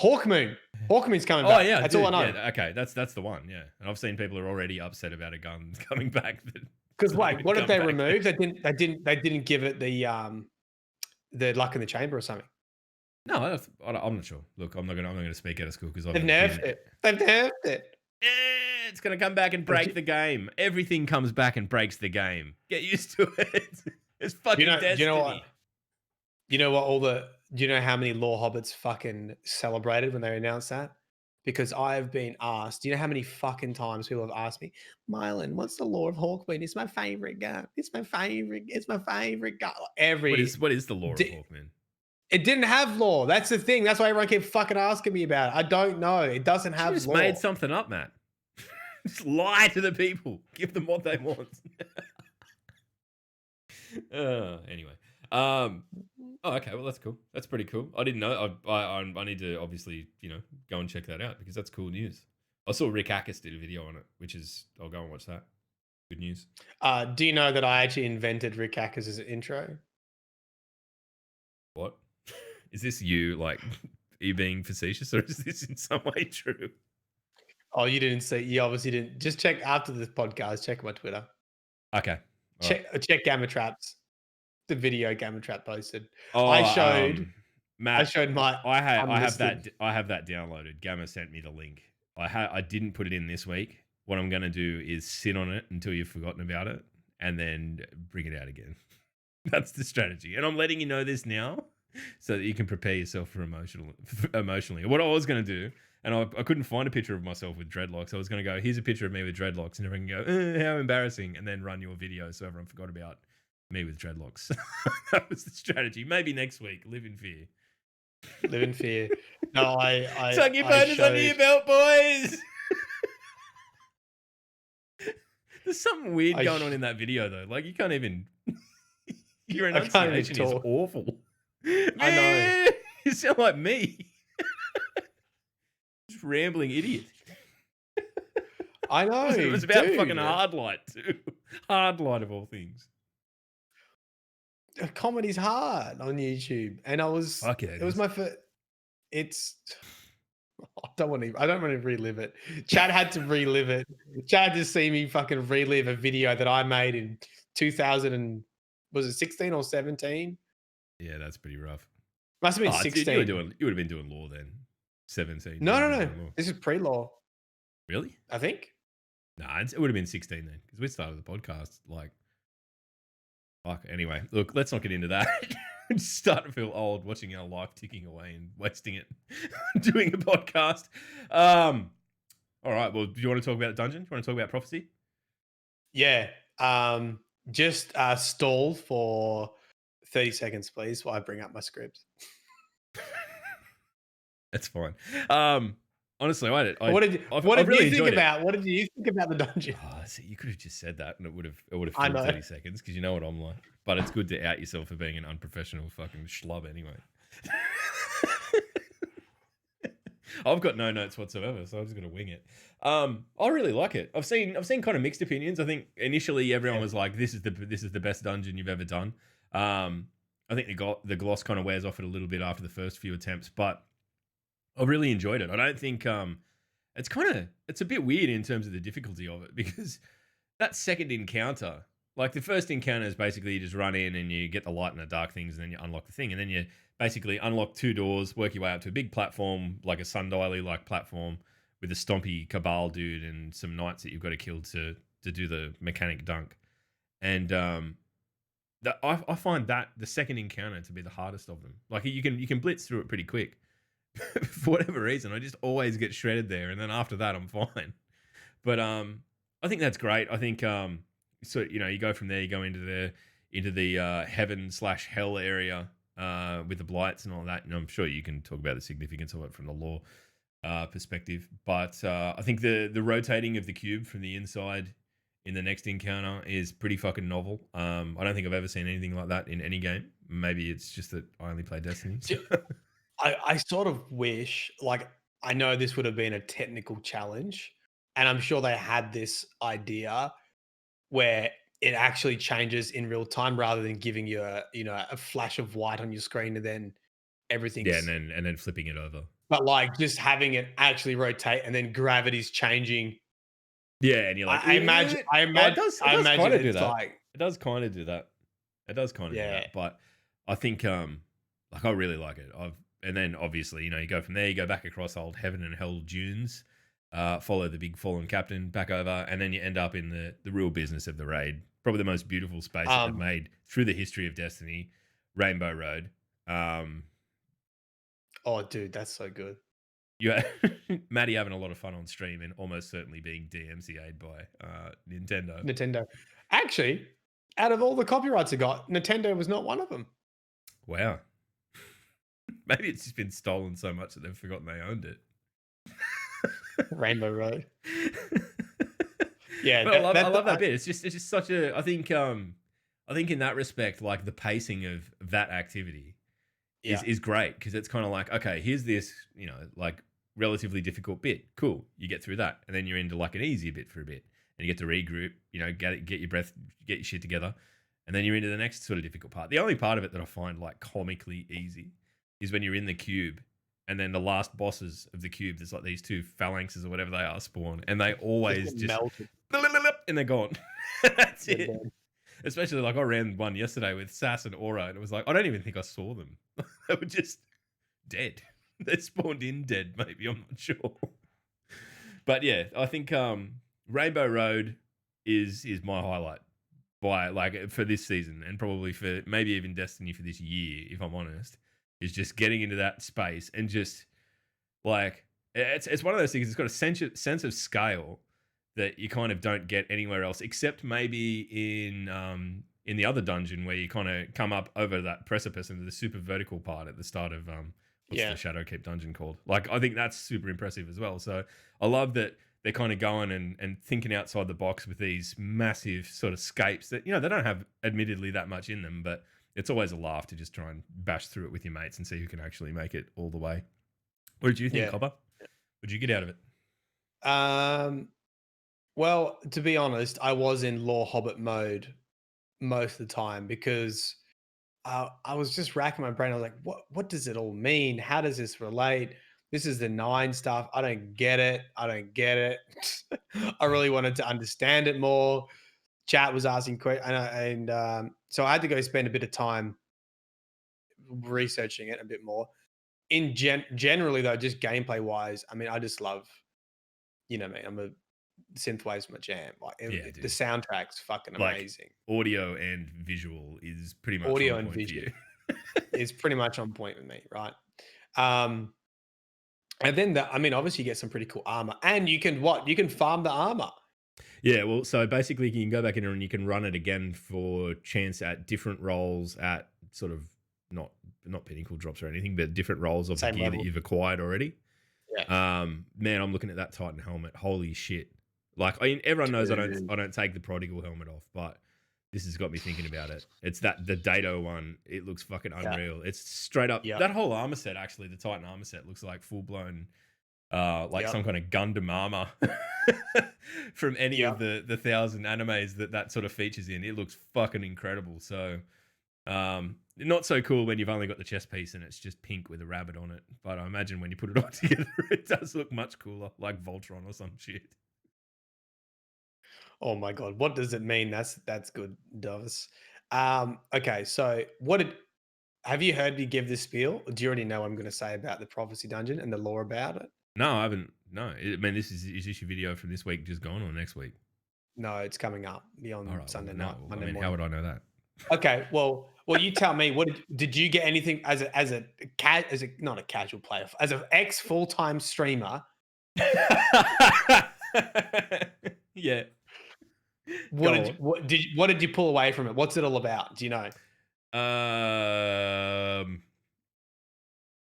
Hawkmoon. Hawkmoon's coming Oh back. yeah, that's dude, all I know. Yeah, okay, that's the one. Yeah, and I've seen people are already upset about a gun coming back. Because wait, would what did come they back. remove? They didn't give it the luck in the chamber or something. No, I'm not sure. Look, I'm not gonna speak out of school because They've nerfed it. They've nerfed it. It's gonna come back and break the game. Everything comes back and breaks the game. Get used to it. It's fucking Destiny. Do you know what? Do you know how many lore hobbits fucking celebrated when they announced that? Because I have been asked. Do you know how many fucking times people have asked me, Mylan, what's the lore of Hawkmoon? It's my favorite gun. It's my favorite gun. What is the lore of Di- Hawkman? It didn't have lore. That's the thing. That's why everyone kept fucking asking me about it. I don't know. It doesn't have You just lore. made something up, Matt. Just lie to the people. Give them what they want. Anyway. Oh, okay. Well, that's cool. That's pretty cool. I didn't know. I need to obviously, go and check that out because that's cool news. I saw Rick Ackus did a video on it, which is I'll go and watch that. Good news. Do you know that I actually invented Rick Hackers as an intro? What? Is this you are you being facetious or is this in some way true? Oh, you didn't see. You obviously didn't. Just check after this podcast. Check my Twitter. Okay. All Check Gamma Traps. The video Gamma Trap posted. Oh, I showed. Matt. I showed my. I have unlisted- that downloaded. Gamma sent me the link. I didn't put it in this week. What I'm gonna do is sit on it until you've forgotten about it, and then bring it out again. That's the strategy. And I'm letting you know this now, so that you can prepare yourself for emotionally. What I was gonna do, and I couldn't find a picture of myself with dreadlocks. I was gonna go, here's a picture of me with dreadlocks, and everyone can go, how embarrassing, and then run your video so everyone forgot about me with dreadlocks. That was the strategy. Maybe next week. Live in fear. Live in fear. No, I. Tuck your I bonus under your showed- belt, boys. There's something weird I going sh- on in that video though. You can't even. Your I can't even enunciation is talk. awful. I know. You sound like me. Just rambling idiot. I know, It was about fucking dude. hard light too. Hard light of all things. Comedy's hard on YouTube, and it was my first. It's I don't want to relive it. Chad had to relive it. Chad had to see me fucking relive a video that I made in 2000 and was it 16 or 17? Yeah, that's pretty rough. Must have been Dude, 16. you would have been doing law then. 17. No. This is pre-law. Really? I think. Nah, it would have been 16 then, because we started the podcast like. Fuck. Anyway, look, let's not get into that. I'm just starting to feel old watching our life ticking away and wasting it doing a podcast. All right. Well, do you want to talk about the dungeon? Do you want to talk about prophecy? Yeah. Just stall for 30 seconds, please, while I bring up my script. That's fine. Honestly, What did you think about the dungeon? Oh, see, you could have just said that, and it would have I filled know. 30 seconds because you know what I'm like. But it's good to out yourself for being an unprofessional fucking schlub anyway. I've got no notes whatsoever, so I'm just gonna wing it. I really like it. I've seen kind of mixed opinions. I think initially everyone was like, "This is the best dungeon you've ever done." I think the gloss kind of wears off it a little bit after the first few attempts, but I really enjoyed it. I don't think it's a bit weird in terms of the difficulty of it, because that second encounter, like the first encounter is basically you just run in and you get the light and the dark things, and then you unlock the thing, and then you basically unlock 2 doors, work your way up to a big platform, like a sundial like platform with a stompy cabal dude and some knights that you've got to kill to do the mechanic dunk. And I find that the second encounter to be the hardest of them. Like you can blitz through it pretty quick. For whatever reason, I just always get shredded there, and then after that I'm fine. But I think that's great. I think so you go from there, you go into the heaven/hell area with the blights and all that, and I'm sure you can talk about the significance of it from the lore perspective. But I think the rotating of the cube from the inside in the next encounter is pretty fucking novel. I don't think I've ever seen anything like that in any game. Maybe it's just that I only play Destiny. I sort of wish, like, I know this would have been a technical challenge, and I'm sure they had this idea where it actually changes in real time rather than giving you a flash of white on your screen and then everything's. Yeah, and then flipping it over. But like just having it actually rotate and then gravity's changing. Yeah, and you're like, I imagine it does kind of do that. Like, it does kind of do that. It does kind of do that. But I think like I really like it. And then obviously, you go from there, you go back across old heaven and hell dunes, follow the big fallen captain back over, and then you end up in the real business of the raid. Probably the most beautiful space that they've made through the history of Destiny, Rainbow Road. Oh, dude, that's so good. Yeah, Maddie having a lot of fun on stream and almost certainly being DMCA'd by Nintendo. Actually, out of all the copyrights it got, Nintendo was not one of them. Wow. Maybe it's just been stolen so much that they've forgotten they owned it. Rainbow Road. Yeah, but I love that bit. It's just such a. I think in that respect, like the pacing of that activity is great, because it's kind of like, okay, here's this, like relatively difficult bit. Cool, you get through that, and then you're into like an easier bit for a bit, and you get to regroup. Get your breath, get your shit together, and then you're into the next sort of difficult part. The only part of it that I find like comically easy is when you're in the cube, and then the last bosses of the cube, there's like these 2 phalanxes or whatever they are spawn, and they always just melted. And they're gone. That's it. Especially like I ran one yesterday with Sass and Aura, and it was like, I don't even think I saw them. They were just dead. They spawned in dead, maybe, I'm not sure. But yeah, I think Rainbow Road is my highlight for this season, and probably for maybe even Destiny for this year, if I'm honest. Is just getting into that space and just like it's one of those things. It's got a sense of scale that you kind of don't get anywhere else, except maybe in the other dungeon where you kind of come up over that precipice into the super vertical part at the start of what's the Shadowkeep dungeon called? Like, I think that's super impressive as well. So I love that they're kind of going and thinking outside the box with these massive sort of scapes that they don't have admittedly that much in them, but it's always a laugh to just try and bash through it with your mates and see who can actually make it all the way. What did you think, Yeah. Copper? What did you get out of it? Well, to be honest, I was in Law Hobbit mode most of the time because I was just racking my brain. I was like, what does it all mean? How does this relate? This is the 9 stuff. I don't get it. I don't get it. I really wanted to understand it more. Chat was asking questions, and so I had to go spend a bit of time researching it a bit more. Generally though, just gameplay wise, I mean, I just love, me. I'm a synthwave's my jam. Like Yeah, the dude. soundtrack's fucking Like, amazing. audio and visual is pretty much Audio on and point for visual you. is pretty much on point with me, right? Um, and then obviously you get some pretty cool armor, and you can farm the armor. Yeah, well, so basically you can go back in and you can run it again for chance at different rolls at sort of not pinnacle drops or anything, but different rolls of Same the gear level. that you've acquired already. Yeah. Man, I'm looking at that Titan helmet. Holy shit! Like, I mean, everyone knows I Dude. don't take the prodigal helmet off, but this has got me thinking about it. It's the Dato one. It looks fucking unreal. It's straight up that whole armor set. Actually, the Titan armor set looks like full blown, some kind of Gundam armor from any of the 1,000 animes that sort of features in. It looks fucking incredible. So, not so cool when you've only got the chest piece and it's just pink with a rabbit on it. But I imagine when you put it all together, it does look much cooler, like Voltron or some shit. Oh my god, what does it mean? That's good, Dovis. Okay, so have you heard me give this spiel? Or do you already know what I'm going to say about the prophecy dungeon and the lore about it? No, I haven't. No, I mean, is this your video from this week just gone or next week? No, it's coming up beyond All right, Sunday well, night. no. Monday I mean, morning. how would I know that? Okay, well, you tell me. What did you get anything as a not a casual player, as an ex full-time streamer? Yeah. What did you pull away from it? What's it all about? Do you know?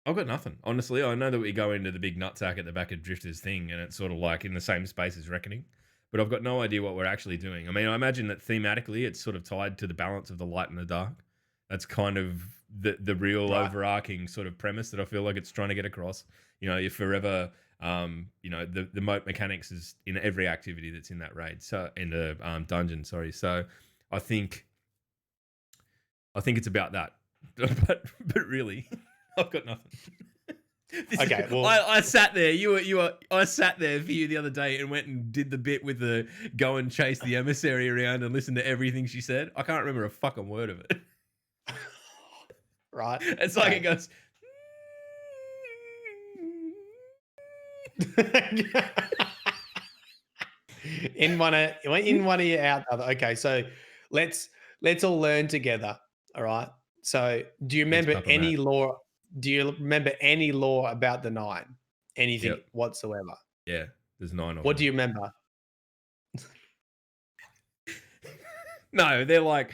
I've got nothing. Honestly, I know that we go into the big nutsack at the back of Drifter's thing, and it's sort of like in the same space as Reckoning, but I've got no idea what we're actually doing. I mean, I imagine that thematically, it's sort of tied to the balance of the light and the dark. That's kind of the real overarching sort of premise that I feel like it's trying to get across. You're forever, the moat mechanics is in every activity that's in that raid. So in the dungeon, sorry. So I think it's about that, but really, I've got nothing. Okay, well, I sat there. I sat there for you the other day and went and did the bit with the go and chase the emissary around and listen to everything she said. I can't remember a fucking word of it. Right? It's like it goes. in one ear, out the other. Okay, so let's all learn together. All right. So, do you remember any lore? Do you remember any lore about the 9? Anything whatsoever? Yeah, there's 9 of them. What do you remember? No, they're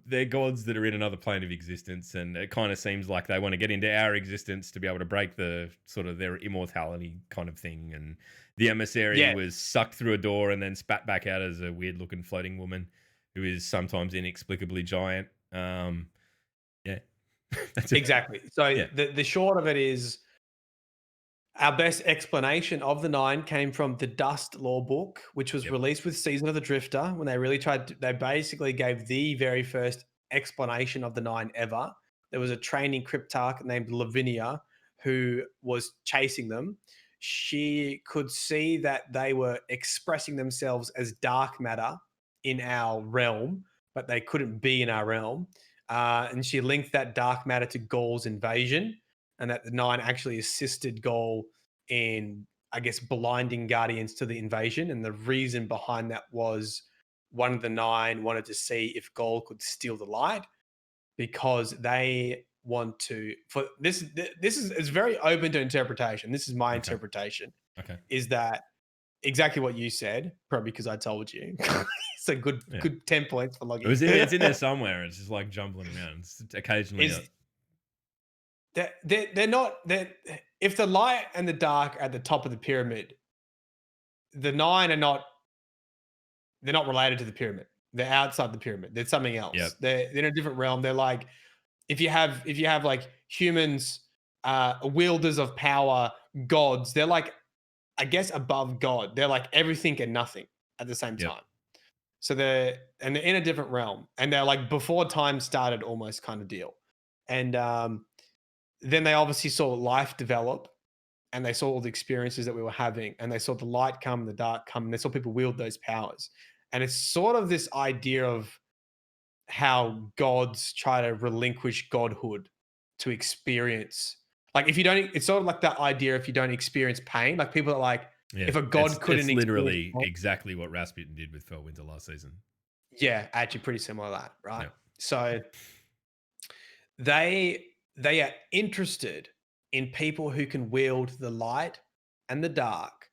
they're gods that are in another plane of existence, and it kind of seems like they want to get into our existence to be able to break the sort of their immortality kind of thing. And the emissary was sucked through a door and then spat back out as a weird looking floating woman who is sometimes inexplicably giant. That's it. Exactly. So the short of it is, our best explanation of the 9 came from the Dust Lore book, which was released with Season of the Drifter. When they really they basically gave the very first explanation of the 9 ever. There was a training cryptarch named Lavinia who was chasing them. She could see that they were expressing themselves as dark matter in our realm, but they couldn't be in our realm. And she linked that dark matter to Gaul's invasion, and that the 9 actually assisted Gaul in, I guess, blinding Guardians to the invasion. And the reason behind that was one of the 9 wanted to see if Gaul could steal the light, because they want to. For this is it's very open to interpretation. This is my interpretation. Okay, is that exactly what you said? Probably because I told you. It's a good 10 points for logging. It's in there somewhere. It's just like jumbling around. It's occasionally. They're not. If the light and the dark are at the top of the pyramid, the 9 are not. They're not related to the pyramid. They're outside the pyramid. They're something else. Yep. They're in a different realm. They're like if you have like humans, wielders of power, gods. They're like I guess above God. They're like everything and nothing at the same Yep. time. So they're in a different realm, and they're like before time started, almost kind of deal. And then they obviously saw life develop, and they saw all the experiences that we were having, and they saw the light come, the dark come, and they saw people wield those powers. And it's sort of this idea of how gods try to relinquish godhood to experience. Like if you don't, it's sort of like that idea if you don't experience pain, like people are like, Yeah. if a god it's couldn't literally experience exactly what Rasputin did with Felwinter last season. yeah, actually pretty similar to that, right? Yeah. So they are interested in people who can wield the light and the dark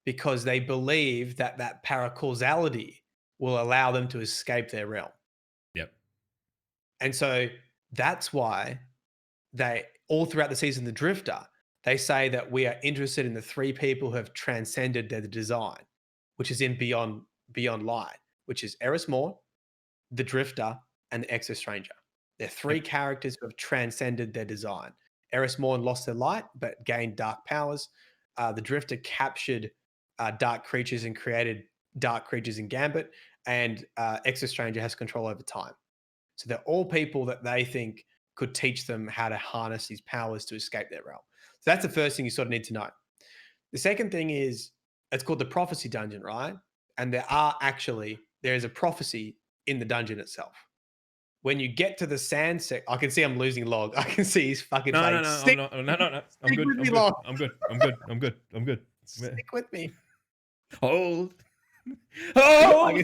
because they believe that that paracausality will allow them to escape their realm. Yep. And so that's why they all throughout the season, the Drifter, they say that we are interested in the three people who have transcended their design, which is in Beyond Light, which is Eris Morn, the Drifter, and the Exo Stranger. They're three characters who have transcended their design. Eris Morn lost their light but gained dark powers. The Drifter captured dark creatures and created dark creatures in Gambit, and Exo Stranger has control over time. So they're all people that they think could teach them how to harness these powers to escape their realm. So that's the first thing you sort of need to know. The second thing is it's called the prophecy dungeon, right? And there is a prophecy in the dungeon itself. When you get to the sand I can see I'm losing Log. I can see he's fucking No. Stick I'm good. with me, I'm Log. good. I'm good. Stick with me. Hold. Hold.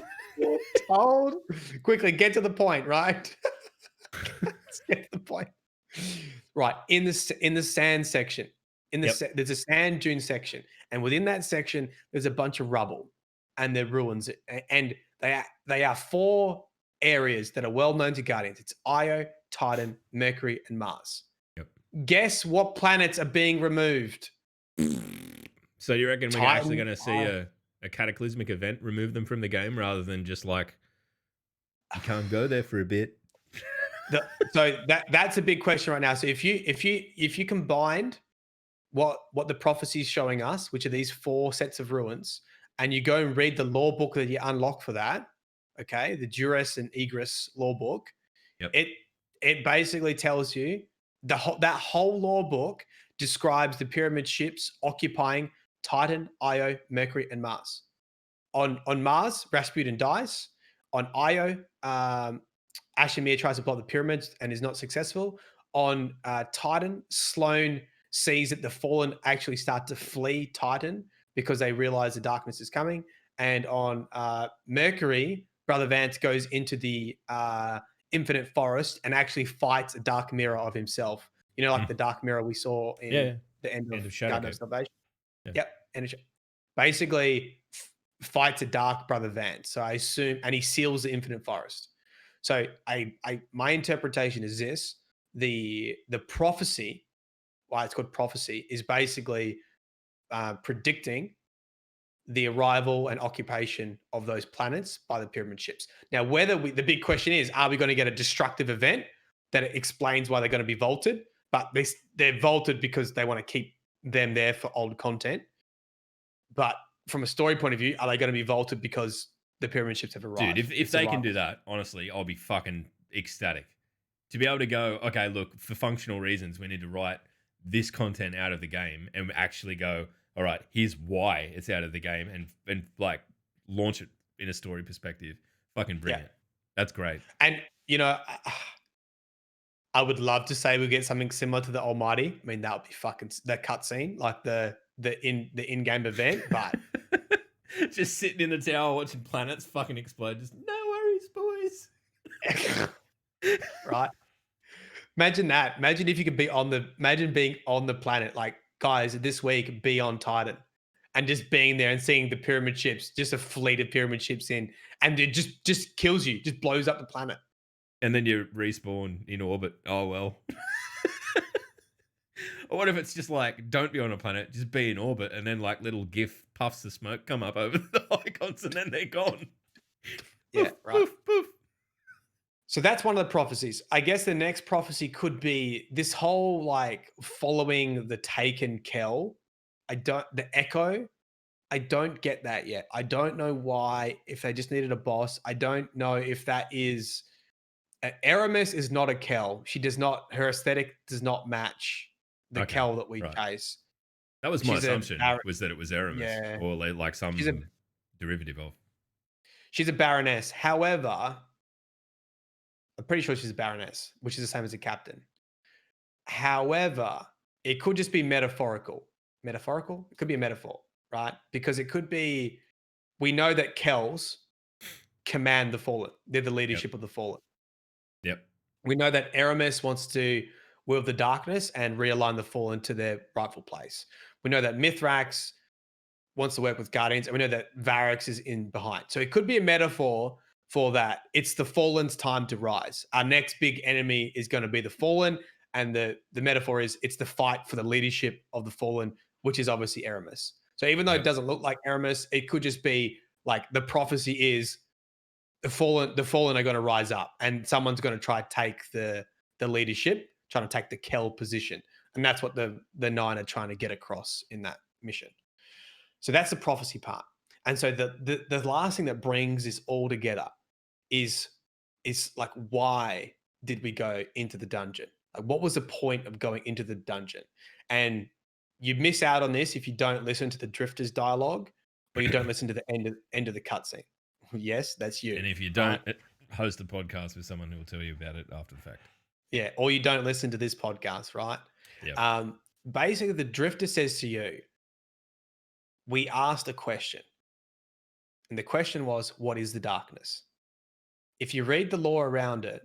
Quickly, get to the point, right? Let's get to the point. Right. In the sand section, there's a sand dune section. And within that section, there's a bunch of rubble and they're ruins. And they are four areas that are well known to Guardians. It's Io, Titan, Mercury, and Mars. Yep. Guess what planets are being removed? So you reckon we're Titan, actually going to see a cataclysmic event remove them from the game rather than just like you can't go there for a bit? So that's a big question right now. So if you combined what the prophecy is showing us, which are these four sets of ruins, and you go and read the lore book that you unlock for that, okay, the Duras and Egress lore book, yep. it basically tells you that whole lore book describes the pyramid ships occupying Titan, Io, Mercury, and Mars. On Mars, Rasputin dies. On Io, Ashimir tries to block the pyramids and is not successful. On Titan, Sloane sees that the Fallen actually start to flee Titan because they realize the darkness is coming. And on Mercury, Brother Vance goes into the Infinite Forest and actually fights a dark mirror of himself. You know, like the dark mirror we saw in the end of Garden of Salvation. Yeah. Yep. And basically fights a dark Brother Vance. So I assume, and he seals the Infinite Forest. So my interpretation is this: the prophecy, why it's called prophecy, is basically predicting the arrival and occupation of those planets by the pyramid ships. Now, the big question is, are we going to get a destructive event that explains why they're going to be vaulted? But they're vaulted because they want to keep them there for old content. But from a story point of view, are they going to be vaulted because the pyramid ships have arrived? Dude, if they can do that, honestly, I'll be fucking ecstatic. To be able to go, okay, look, for functional reasons, we need to write this content out of the game and actually go, all right, here's why it's out of the game and like launch it in a story perspective. Fucking brilliant. Yeah. That's great. And, you know, I would love to say we get something similar to the Almighty. I mean, that would be fucking that cutscene, like the in-game event, but just sitting in the tower watching planets fucking explode. Just no worries, boys. Right? Imagine that. Imagine if you could be being on the planet, like, guys, this week be on Titan, and just being there and seeing the pyramid ships, just a fleet of pyramid ships in, and it just kills you, just blows up the planet. And then you respawn in orbit. Oh, well. Or what if it's just like, don't be on a planet, just be in orbit, and then like little GIF puffs of smoke come up over the icons and then they're gone. Yeah, Poof, right. poof, poof. So that's one of the prophecies. I guess the next prophecy could be this whole like following the taken Kel. The echo. I don't get that yet. I don't know why, if they just needed a boss. I don't know if that is Aramis is not a Kel. She does not, her aesthetic does not match the Okay, Kel that we right. chase. That was my She's a assumption, was that it was Aramis yeah. or like She's a some derivative of. she's a baroness. However, I'm pretty sure she's a baroness, which is the same as a captain. However, it could just be metaphorical. Metaphorical? It could be a metaphor, right? Because it could be, we know that Kells command the fallen. They're the Yep. leadership of the fallen. Yep. We know that Aramis wants to wield the darkness and realign the fallen to their rightful place. We know that Mithrax wants to work with Guardians, and we know that Varix is in behind. So it could be a metaphor for that. It's the fallen's time to rise. Our next big enemy is going to be the fallen, and the metaphor is it's the fight for the leadership of the fallen, which is obviously Aramis. So even though it doesn't look like Aramis, it could just be like the prophecy is the fallen are going to rise up, and someone's going to try to take the leadership, trying to take the Kel position, and that's what the nine are trying to get across in that mission. So that's the prophecy part. And so the last thing that brings this all together is like, why did we go into the dungeon? Like, what was the point of going into the dungeon? And you miss out on this if you don't listen to the Drifters dialogue, or you don't listen to the end of the cutscene. Yes, that's you. And if you don't host a podcast with someone who will tell you about it after the fact. Yeah, or you don't listen to this podcast, right? Yeah. Basically, the Drifter says to you, we asked a question. And the question was, what is the darkness? If you read the lore around it,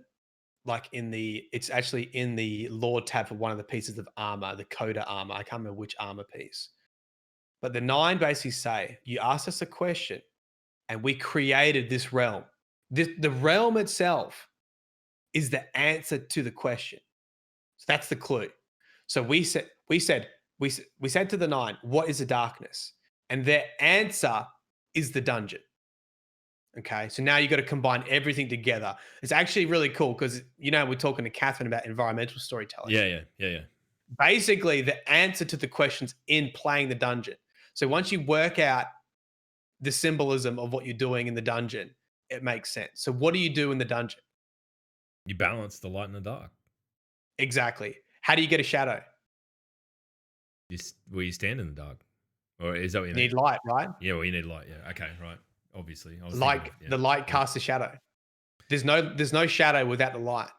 like it's actually in the lore tab for one of the pieces of armor, the Coda armor. I can't remember which armor piece. But the nine basically say, you asked us a question and we created this realm. The realm itself is the answer to the question. So that's the clue. So we said to the nine, what is the darkness? And their answer is the dungeon. Okay, so now you got to combine everything together. It's actually really cool because, we're talking to Catherine about environmental storytelling. Yeah. Basically, the answer to the questions in playing the dungeon. So once you work out the symbolism of what you're doing in the dungeon, it makes sense. So what do you do in the dungeon? You balance the light and the dark. Exactly. How do you get a shadow? You stand in the dark. Or is that what you need light, right? Yeah, well, you need light. Yeah. Okay, right. Obviously. The light casts a shadow. There's no shadow without the light.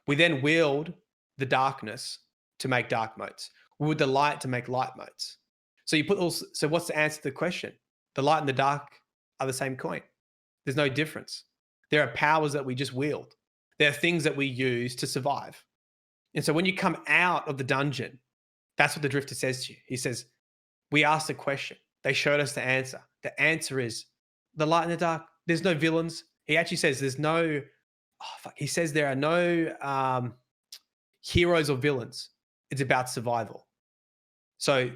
We then wield the darkness to make dark motes. We wield the light to make light motes. So so what's the answer to the question? The light and the dark are the same coin. There's no difference. There are powers that we just wield. There are things that we use to survive. And so when you come out of the dungeon, that's what the Drifter says to you. He says, we asked a question. They showed us the answer. The answer is the light and the dark. There's no villains. He actually says there's no, he says there are no heroes or villains. It's about survival. So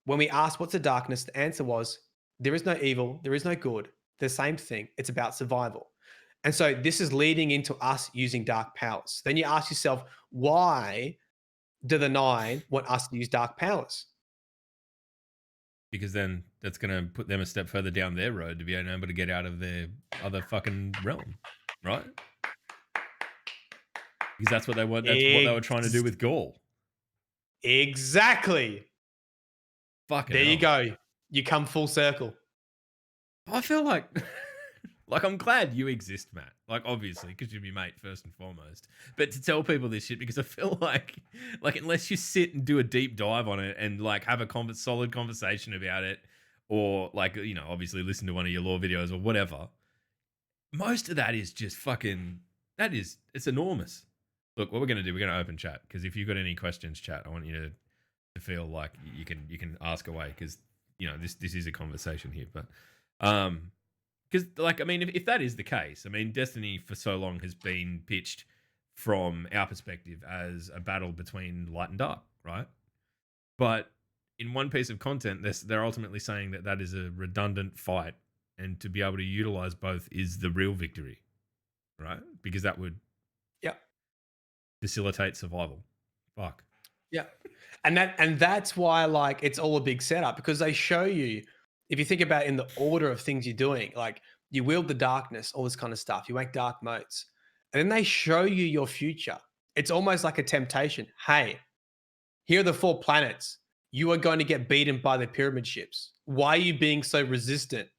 when we asked what's the darkness, the answer was there is no evil, there is no good. The same thing. It's about survival. And so this is leading into us using dark powers. Then you ask yourself, why do the nine want us to use dark powers? Because then that's going to put them a step further down their road to be able to get out of their other fucking realm, right? Because that's what they want. That's what they were trying to do with Gaul. Exactly. Fucking there hell. you go. You come full circle. I feel like I'm glad you exist, Matt. Like, obviously, because you're my mate first and foremost. But to tell people this shit, because I feel like unless you sit and do a deep dive on it and like have a solid conversation about it, or like, obviously listen to one of your lore videos or whatever, most of that is just fucking. It's enormous. Look, what we're gonna do, we're gonna open chat, because if you've got any questions, chat, I want you to feel like you can ask away, because this is a conversation here, but because, like, I mean, if that is the case, I mean, Destiny for so long has been pitched from our perspective as a battle between light and dark, right? But in one piece of content, they're ultimately saying that is a redundant fight and to be able to utilize both is the real victory, right? Because that would facilitate survival. Fuck. Yeah. And that's why like it's all a big setup, because they show you, if you think about in the order of things you're doing, like you wield the darkness, all this kind of stuff, you make dark motes, and then they show you your future. It's almost like a temptation. Hey, here are the 4 planets. You are going to get beaten by the pyramid ships. Why are you being so resistant?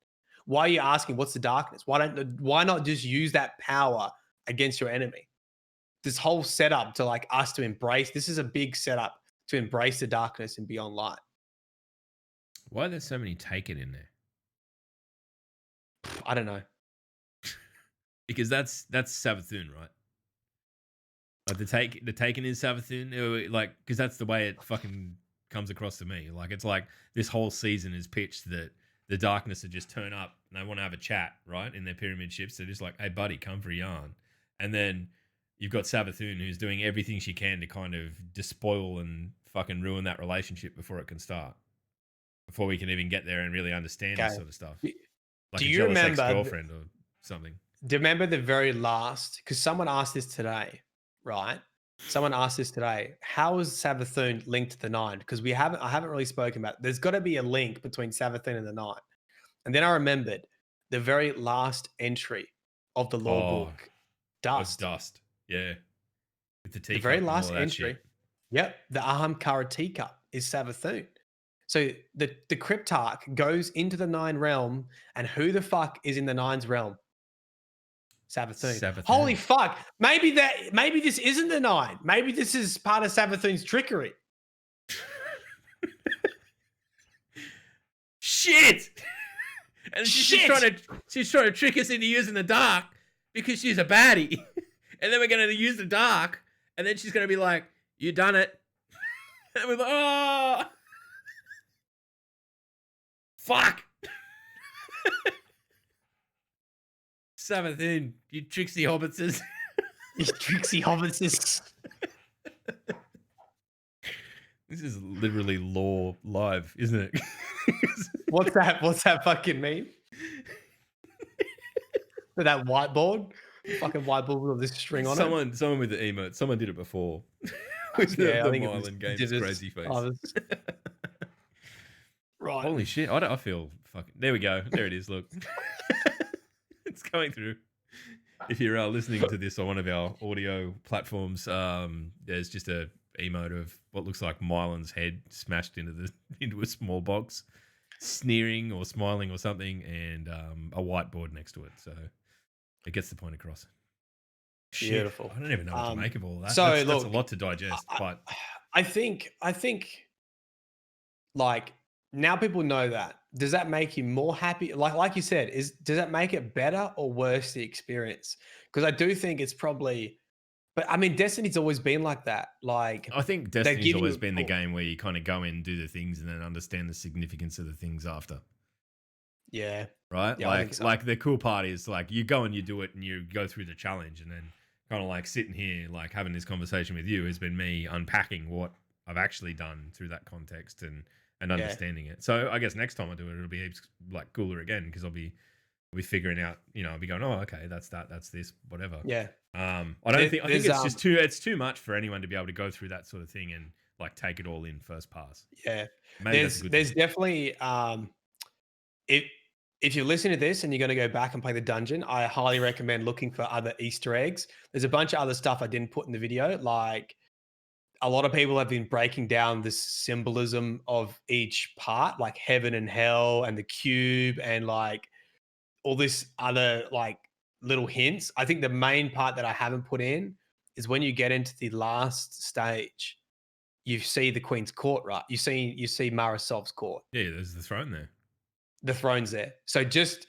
Why are you asking what's the darkness? Why not just use that power against your enemy? This whole setup to like us to embrace, this is a big setup to embrace the darkness and be on light. Why are there so many Taken in there? I don't know. Because that's Savathun, right? Like the Taken is Savathun, like, because that's the way it fucking comes across to me. Like, it's like this whole season is pitched that the darkness would just turn up and they want to have a chat, right? In their pyramid ships. They're just like, hey buddy, come for a yarn. And then you've got Savathun, who's doing everything she can to kind of despoil and fucking ruin that relationship before it can start. Before we can even get there and really understand this sort of stuff. Like do you remember ex-girlfriend or something? Do you remember the very last? Because someone asked this today, right? Someone asked this today. How is Savathun linked to the 9? Because I haven't really spoken about it. There's got to be a link between Savathun and the 9. And then I remembered the very last entry of the law book, Dust. Dust. Yeah. With the teacup. The very last entry. Shit. Yep. The Ahamkara teacup is Savathun. So the Cryptarch goes into the 9 realm, and who the fuck is in the 9's realm? Savathun. Holy fuck. Maybe this isn't the 9. Maybe this is part of Savathun's trickery. Shit. And she's trying to trick us into using the dark because she's a baddie. And then we're going to use the dark, and then she's going to be like, you done it. And we're like, oh, fuck. Savathun, you tricksy hobbitses. You tricksy hobbitses. This is literally lore live, isn't it? What's that fucking mean? For that whiteboard? Fucking whiteboard with this string on it. Someone with the emote. Someone did it before. With the Mylan Games crazy face. Right. Holy shit! I feel fucking. There we go. There it is. Look, it's coming through. If you're listening to this on one of our audio platforms, there's just a emote of what looks like Mylan's head smashed into a small box, sneering or smiling or something, and a whiteboard next to it. So it gets the point across. Shit, beautiful. I don't even know what to make of all of that. So that's a lot to digest. But I think like now people know that. Does that make you more happy? Like you said, does that make it better or worse, the experience? Because I do think it's probably. But I mean, Destiny's always been like that. Like, I think Destiny's always been the game where you kind of go in, do the things, and then understand the significance of the things after. Yeah. Right. Yeah, like the cool part is like you go and you do it and you go through the challenge, and then kind of like sitting here, like having this conversation with you has been me unpacking what I've actually done through that context and understanding it. So I guess next time I do it, it'll be heaps like cooler again because I'll be figuring out, I'll be going, oh, okay, that's that, that's this, whatever. Yeah. I think it's just too much for anyone to be able to go through that sort of thing and like take it all in first pass. Yeah. Maybe there's definitely if you're listening to this and you're going to go back and play the dungeon, I highly recommend looking for other Easter eggs. There's a bunch of other stuff I didn't put in the video. Like a lot of people have been breaking down this symbolism of each part, like heaven and hell and the cube and like all this other like little hints. I think the main part that I haven't put in is when you get into the last stage, you see the Queen's court, right? You see Marisov's court. Yeah, there's the throne there. The throne's there. So just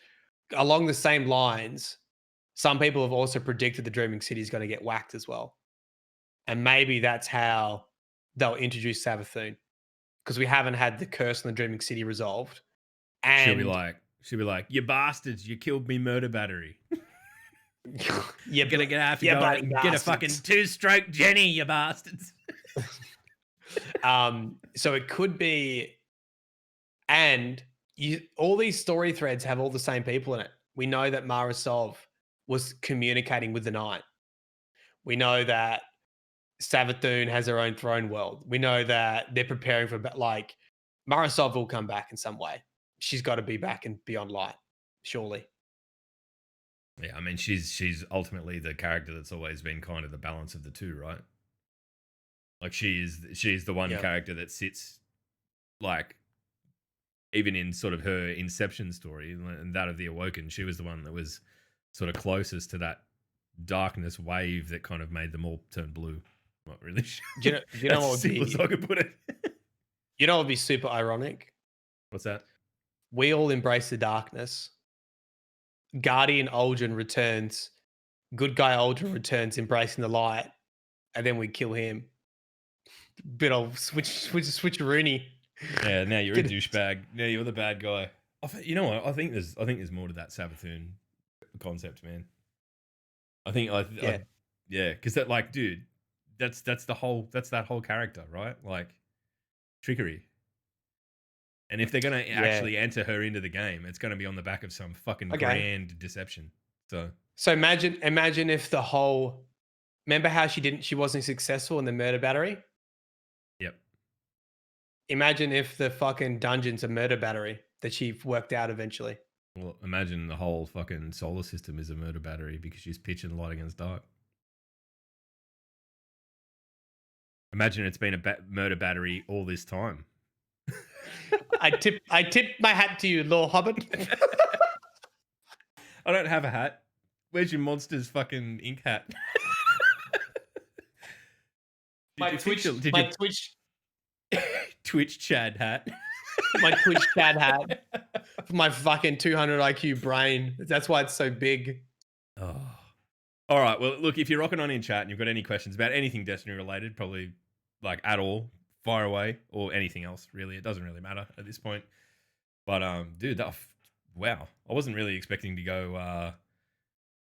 along the same lines, some people have also predicted the Dreaming City is going to get whacked as well. And maybe that's how they'll introduce Savathun, because we haven't had the curse on the Dreaming City resolved. And she'll be like, you bastards, you killed me murder battery. You're gonna have to go out and get a fucking 2-stroke Jenny, you bastards. So it could be, and all these story threads have all the same people in it. We know that Mara Sov was communicating with the Night. We know that Savathun has her own throne world. We know that they're preparing for like Mara Sov will come back in some way. She's got to be back in Beyond Light, surely. Yeah, I mean, she's ultimately the character that's always been kind of the balance of the two, right? Like she's the one character that sits, like, even in sort of her Inception story and that of the Awoken, she was the one that was sort of closest to that darkness wave that kind of made them all turn blue. Not really sure. Do you know what would be? As I could put it. You know what would be super ironic? What's that? We all embrace the darkness. Guardian Aldrin returns. Good guy Aldrin returns, embracing the light, and then we kill him. Bit of switcheroony. Yeah, now you're a douchebag. Now you're the bad guy. You know what? I think there's more to that Savathun concept, man. Yeah, because that, like, dude, that's that whole character, right? Like, trickery. And if they're gonna actually enter her into the game, it's gonna be on the back of some fucking grand deception. So imagine if the whole, remember how she wasn't successful in the murder battery? Yep. Imagine if the fucking dungeon's a murder battery that she worked out eventually. Well, imagine the whole fucking solar system is a murder battery because she's pitching light against dark. Imagine it's been a murder battery all this time. I tip my hat to you, Lord Hobbit. I don't have a hat. Where's your monster's fucking ink hat? My Twitch Chad hat. My Twitch Chad hat. For my fucking 200 IQ brain. That's why it's so big. Oh. All right. Well, look, if you're rocking on in chat and you've got any questions about anything Destiny related, probably like at all, fire away, or anything else, really. It doesn't really matter at this point. But dude, wow. I wasn't really expecting to go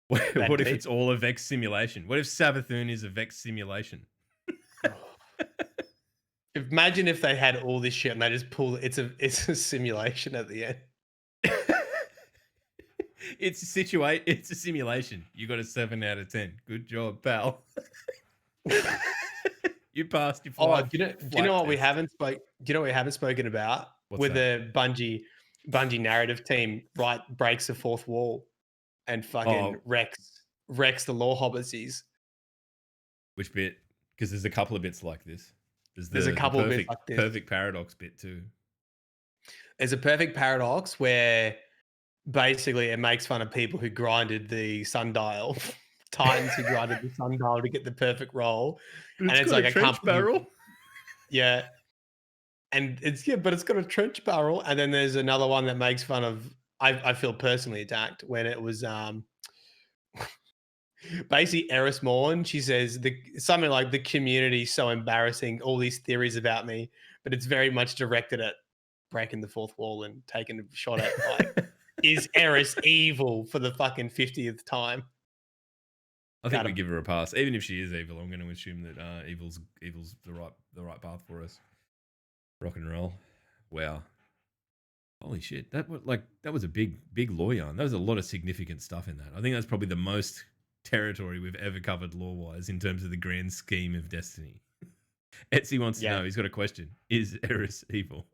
what if it's all a Vex simulation? What if Savathun is a Vex simulation? Imagine if they had all this shit and they just pull it's a simulation at the end. It's a simulation. You got a 7 out of 10. Good job, pal. You passed your flight. Do you know what we haven't spoken about? With the Bungie narrative team breaks the fourth wall and fucking wrecks the Lore Hobbitses. Which bit? Because there's a couple of bits like this. There's a couple of bits like this. Perfect paradox bit too. There's a perfect paradox where basically it makes fun of people who grinded the sundial, Titans who grinded the sundial to get the perfect roll. And it's like a trench barrel. Yeah. And but it's got a trench barrel. And then there's another one that makes fun of, I feel personally attacked when it was basically Eris Morn. She says something like, the community's so embarrassing, all these theories about me, but it's very much directed at breaking the fourth wall and taking a shot at, like, is Eris evil for the fucking 50th time? I think we give her a pass. Even if she is evil, I'm going to assume that evil's the right path for us. Rock and roll. Wow. Holy shit. That was a big lore yarn. There was a lot of significant stuff in that. I think that's probably the most territory we've ever covered lore-wise in terms of the grand scheme of Destiny. Etsy wants to know, he's got a question. Is Eris evil?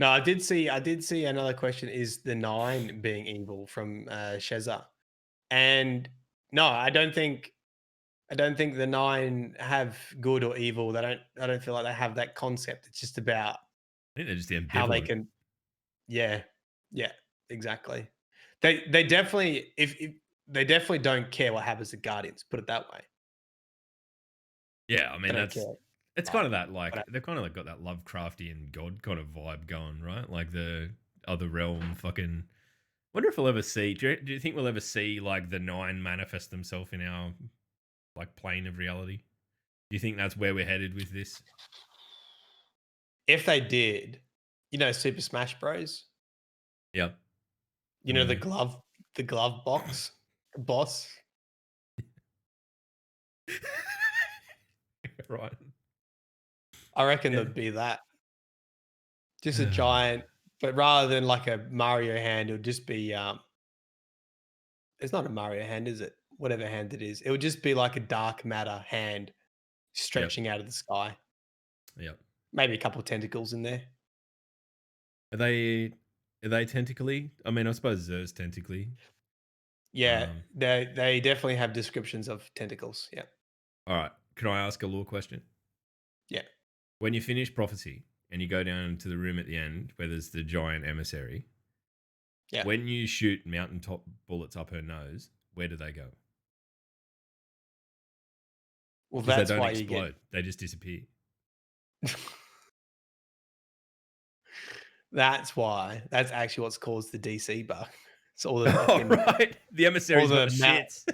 No, I did see another question. Is the 9 being evil from Sheza? And no, I don't think the 9 have good or evil. I don't feel like they have that concept. It's just about, I think they're just ambivalent. How they can. Yeah, exactly. They definitely if they definitely don't care what happens to Guardians. Put it that way. Yeah, I mean it's kind of that, like, they've kind of like got that Lovecraftian god kind of vibe going, right? Like the other realm fucking. Wonder if we'll ever see. Do you think we'll ever see, like, the 9 manifest themselves in our, like, plane of reality? Do you think that's where we're headed with this? If they did, Super Smash Bros. Yep. The glove boss. Right. I reckon there'd be that. Just a giant, but rather than like a Mario hand, it would just be it's not a Mario hand, is it? Whatever hand it is. It would just be like a dark matter hand Yep. stretching out of the sky. Yep. Maybe a couple of tentacles in there. Are they tentacly? I mean, I suppose Zer's tentacly. Yeah, Um, they definitely have descriptions of tentacles. Yeah. all right. Can I ask a lore question? Yeah. When you finish prophecy and you go down to the room at the end where there's the giant emissary, Yeah. when you shoot mountaintop bullets up her nose, where do they go? Well, Because that's they don't why explode; they just disappear. That's why. That's actually what's caused the DC bug. It's all the Oh, fucking right. The emissary's got the map- shits.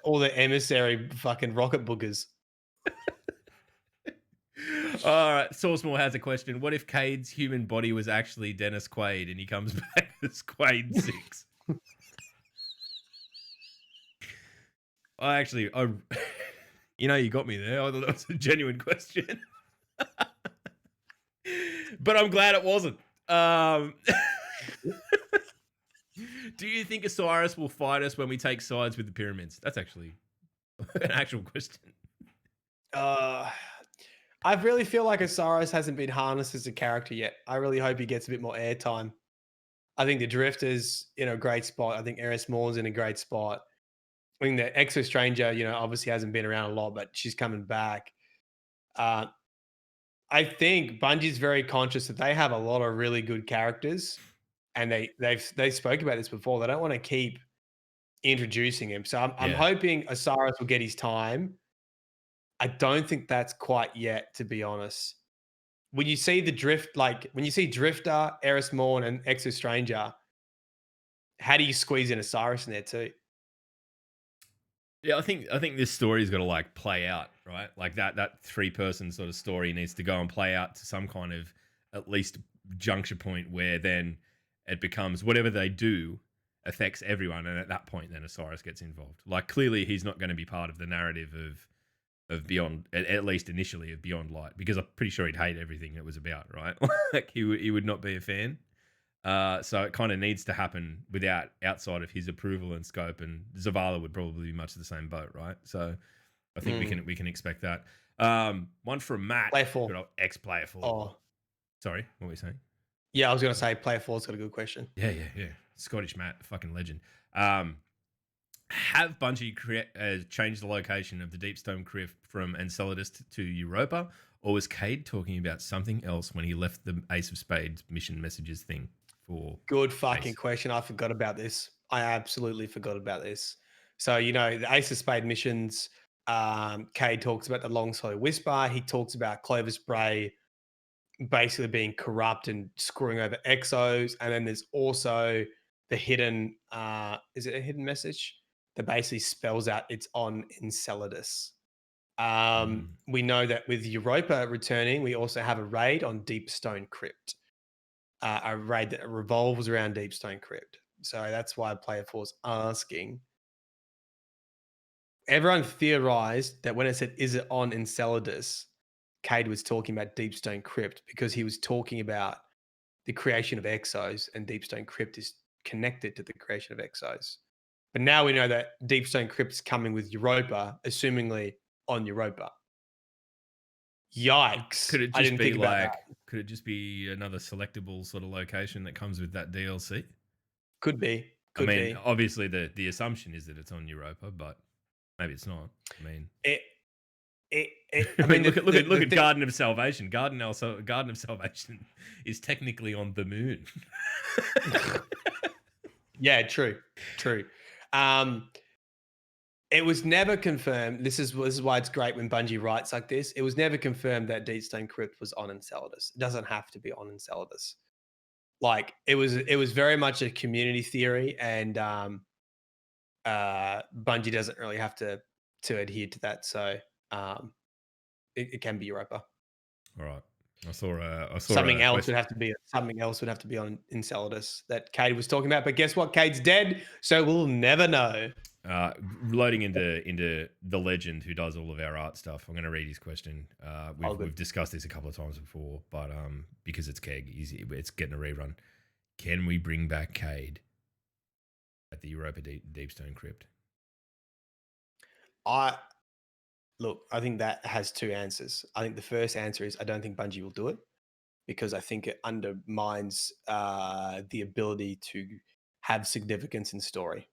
all the emissary fucking rocket boogers. All right. Sourcemore has a question. What if Cade's human body was actually Dennis Quaid and he comes back as Quaid 6? You got me there. I thought that was a genuine question. But I'm glad it wasn't. Do you think Osiris will fight us when we take sides with the pyramids? That's actually an actual question. I really feel like Osiris hasn't been harnessed as a character yet. I really hope he gets a bit more airtime. I think the Drifter's in a great spot. I think Eris Morn's in a great spot. I think the Exo Stranger, obviously hasn't been around a lot, but she's coming back. I think Bungie's very conscious that they have a lot of really good characters, and they spoke about this before. They don't want to keep introducing him, so I'm Yeah. hoping Osiris will get his time. I don't think that's quite yet, to be honest. When you see Drifter, Eris Morn, and Exo Stranger, how do you squeeze in Osiris in there too? Yeah, I think this story's got to like play out, right? Like that 3-person sort of story needs to go and play out to some kind of at least juncture point where then it becomes whatever they do affects everyone, and at that point then Osiris gets involved. Like clearly he's not going to be part of the narrative of Beyond, at least initially, of Beyond Light, because I'm pretty sure he'd hate everything it was about, right? Like he would not be a fan. So it kind of needs to happen outside of his approval and scope, and Zavala would probably be much the same boat, right? So I think we can expect that. One from Matt, Player 4. ex-player 4. Oh, Sorry, what were you saying? yeah, I was going to say Player 4's got a good question. Yeah. Scottish Matt, fucking legend. Have Bungie changed the location of the Deepstone Crypt from Enceladus to Europa, or was Cade talking about something else when he left the Ace of Spades mission messages thing? Good fucking question. I forgot about this. I absolutely forgot about this. So, the Ace of Spade missions, Cade talks about the Long Slow Whisper. He talks about Clovis Bray basically being corrupt and screwing over exos. And then there's also the hidden, is it a hidden message that basically spells out it's on Enceladus? We know that with Europa returning, we also have a raid on Deepstone Crypt. A raid that revolves around Deepstone Crypt. So that's why Player 4's asking. Everyone theorized that when it said, is it on Enceladus, Cade was talking about Deepstone Crypt because he was talking about the creation of exos, and Deepstone Crypt is connected to the creation of exos. But now we know that Deepstone Crypt's coming with Europa, assumingly on Europa. Yikes. Could it I just didn't be think about like? that. Could it just be another selectable sort of location that comes with that DLC? Could be. Obviously the assumption is that it's on Europa, but maybe it's not. I mean, look at Garden of Salvation. Garden of Salvation is technically on the moon. Yeah, true. It was never confirmed. This is why it's great when Bungie writes like this. It was never confirmed that Deepstone Crypt was on Enceladus. It doesn't have to be on Enceladus. Like it was very much a community theory, and Bungie doesn't really have to adhere to that. So it can be Europa. All right. I saw something else would have to be on Enceladus that Cade was talking about. But guess what? Cade's dead, so we'll never know. Loading into the legend who does all of our art stuff. I'm going to read his question. We've discussed this a couple of times before, but because it's Keg, it's getting a rerun. Can we bring back Cade at the Europa Deepstone Crypt? I think that has two answers. I think the first answer is I don't think Bungie will do it because I think it undermines the ability to have significance in story.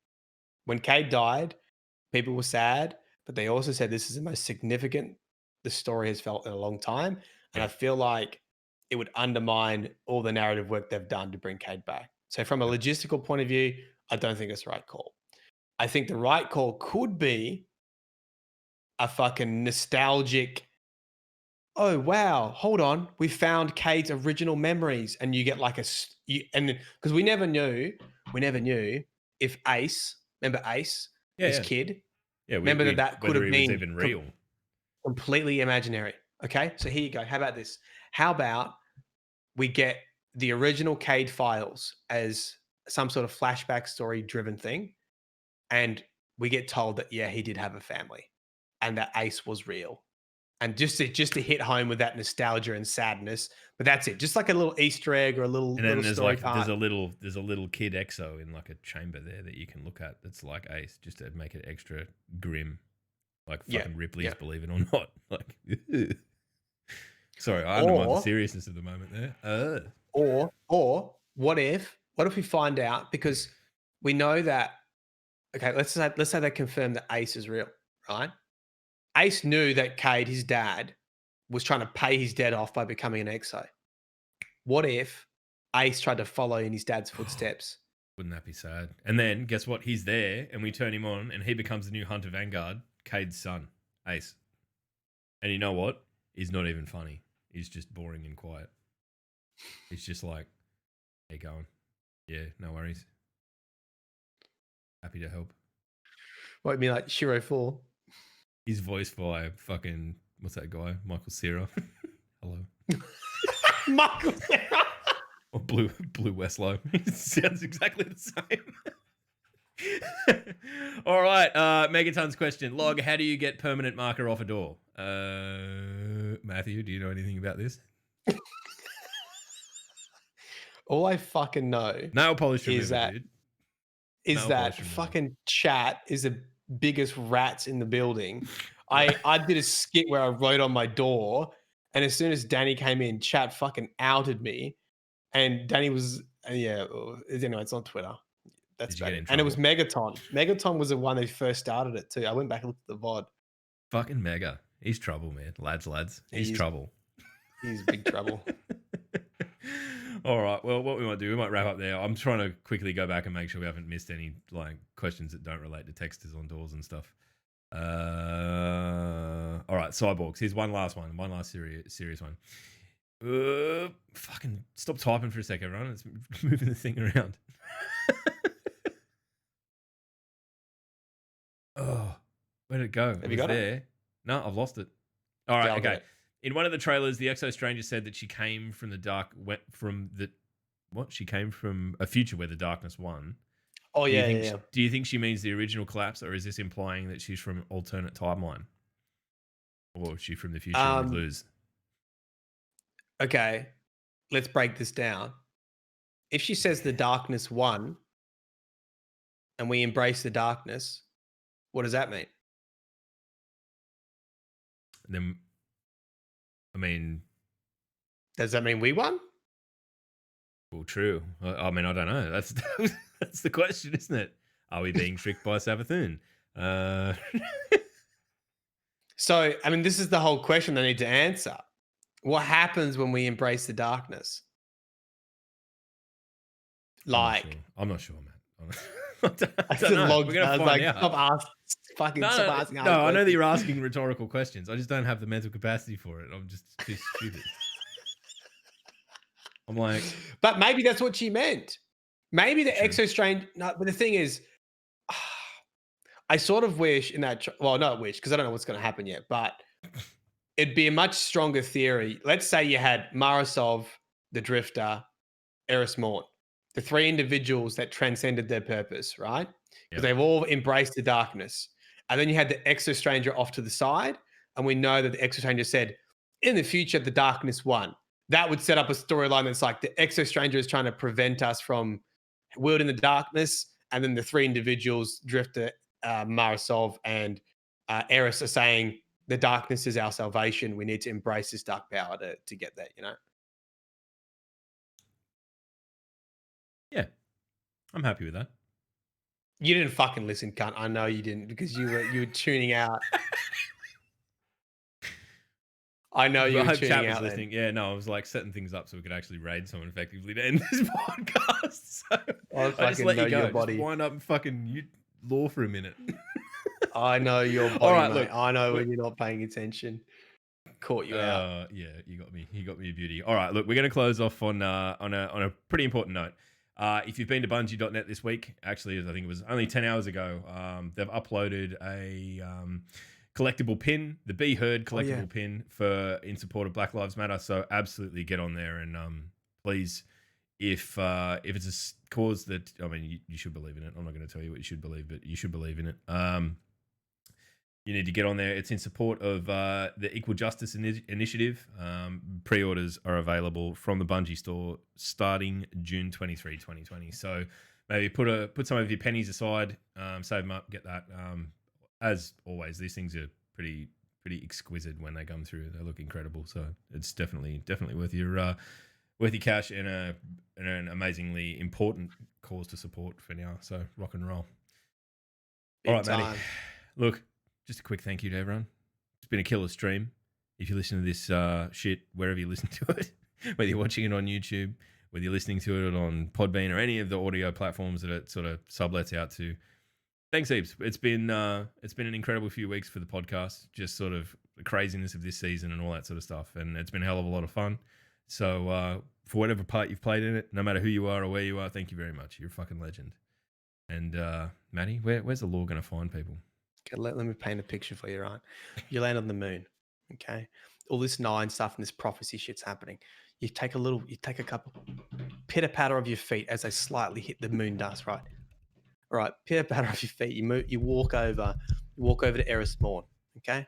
When Cade died, people were sad, but they also said this is the most significant the story has felt in a long time. And I feel like it would undermine all the narrative work they've done to bring Cade back. So from a logistical point of view, I don't think it's the right call. I think the right call could be a fucking nostalgic, oh wow, hold on, we found Cade's original memories, and you get like because we never knew if Ace, remember Ace, his kid, remember that could have been even real, completely imaginary. Okay, so here you go. How about this? How about we get the original Cade files as some sort of flashback story driven thing, and we get told that he did have a family, and that Ace was real. And just to hit home with that nostalgia and sadness, but that's it. Just like a little Easter egg or a little. And then there's a little kid Exo in like a chamber there that you can look at. That's like Ace, just to make it extra grim, like fucking Ripley's. Believe it or not, like. Sorry, I undermine the seriousness of the moment there. Or what if we find out, because we know that. Okay, let's say they confirm that Ace is real, right? Ace knew that Cade, his dad, was trying to pay his debt off by becoming an Exo. What if Ace tried to follow in his dad's footsteps? Wouldn't that be sad? And then, guess what? He's there, and we turn him on, and he becomes the new Hunter Vanguard, Cade's son, Ace. And you know what? He's not even funny. He's just boring and quiet. He's just like, hey, going. Yeah, no worries. Happy to help. What, you mean like Shiro 4? He's voiced by fucking, what's that guy? Michael Cera. Hello. Michael Cera. Or Blue Westlow. It sounds exactly the same. All right. Megaton's question. Log, how do you get permanent marker off a door? Matthew, do you know anything about this? All I fucking know nail polish remover, is that, dude. Fucking chat is the biggest rats in the building. I did a skit where I wrote on my door, and as soon as Danny came in, chat fucking outed me. And Danny was, anyway, it's on Twitter. That's bad. And it was Megaton. Megaton was the one that first started it too. I went back and looked at the VOD. Fucking Mega. He's trouble, man. Lads. He's trouble. He's big trouble. All right. Well, what we might do, we might wrap up there. I'm trying to quickly go back and make sure we haven't missed any like questions that don't relate to texters on doors and stuff. All right, Cyborgs. Here's one last serious one. Fucking stop typing for a second, everyone. It's moving the thing around. Oh, where did it go? Have you got it? No, I've lost it. All right, okay. In one of the trailers, the Exo Stranger said that she came from She came from a future where the darkness won. Oh, yeah. Do you think she means the original collapse, or is this implying that she's from an alternate timeline? Or is she from the future and we lose? Okay, let's break this down. If she says the darkness won and we embrace the darkness, what does that mean? Then, I mean... Does that mean we won? Well, true. I mean, I don't know. That's that's the question, isn't it? Are we being tricked by Savathun? So, I mean, this is the whole question they need to answer. What happens when we embrace the darkness? Like, I'm not sure, man. I don't know. We're gonna find out. Stop asking. No, I know that you're asking rhetorical questions. I just don't have the mental capacity for it. I'm just too stupid. I'm like, but maybe that's what she meant. Maybe the Exo Strange. No, but the thing is, I sort of wish in that. Well, not wish because I don't know what's going to happen yet. But it'd be a much stronger theory. Let's say you had Marasov, the Drifter, Eris Morn, the three individuals that transcended their purpose, right? because Yep. they've all embraced the darkness. And then you had the Exo Stranger off to the side, and we know that the Exo Stranger said, "In the future, the darkness won." That would set up a storyline that's like the Exo Stranger is trying to prevent us from wielding the darkness, and then the three individuals, Drifter, Marisov, and Eris, are saying the darkness is our salvation. We need to embrace this dark power to get there. You know. Yeah, I'm happy with that. You didn't fucking listen, cunt. I know you didn't because you were tuning out. I know you I were hope chat tuning was out. listening. Yeah, no, I was like setting things up so we could actually raid someone effectively to end this podcast. So I just let you go. your body. Just wind up and fucking you law for a minute. I know your body, All right, mate. look, I know when you're not paying attention. Caught you out. Yeah, you got me. You got me a beauty. All right, look, we're going to close off on a pretty important note. If you've been to Bungie.net this week, actually, I think it was only 10 hours ago, they've uploaded a collectible pin, the Be Heard collectible pin in support of Black Lives Matter. So absolutely get on there and please, if it's a cause that, I mean, you should believe in it. I'm not going to tell you what you should believe, but you should believe in it. You need to get on there. It's in support of the Equal Justice Initiative. Pre-orders are available from the Bungie store starting June 23, 2020. So maybe put some of your pennies aside, save them up, get that. As always, these things are pretty exquisite when they come through. They look incredible. So it's definitely worth your cash and an amazingly important cause to support for now. So rock and roll. All right, Matty. Look. Just a quick thank you to everyone. It's been a killer stream. If you listen to this shit, wherever you listen to it, whether you're watching it on YouTube, whether you're listening to it on Podbean or any of the audio platforms that it sort of sublets out to, thanks heaps. It's been an incredible few weeks for the podcast, just sort of the craziness of this season and all that sort of stuff. And it's been a hell of a lot of fun. So for whatever part you've played in it, no matter who you are or where you are, thank you very much. You're a fucking legend. And Matty, where's the law going to find people? Okay, let me paint a picture for you, right? You land on the moon, okay? All this nine stuff and this prophecy shit's happening. You take a couple pitter patter of your feet as they slightly hit the moon dust, right? All right, pitter patter of your feet. You walk over to Eris Morn, okay?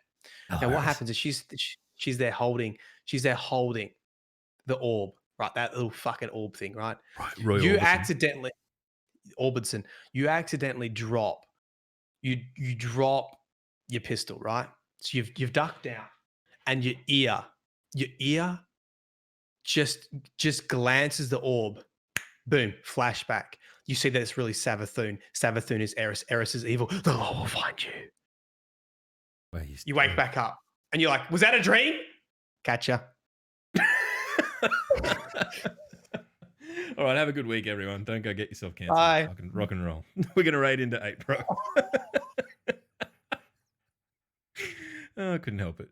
Now what happens is she's there holding the orb, right? That little fucking orb thing, right? Roy You Orbison. you accidentally drop. You drop your pistol, right? So you've ducked down, and your ear just glances the orb. Boom, flashback. You see that it's really Savathun. Savathun is Eris. Eris is evil. The law will find you. You wake back up, and you're like, "Was that a dream?" Catcha. All right, have a good week, everyone. Don't go get yourself cancer. Bye. Fucking rock and roll. We're going to raid into 8 Pro. Oh, I couldn't help it.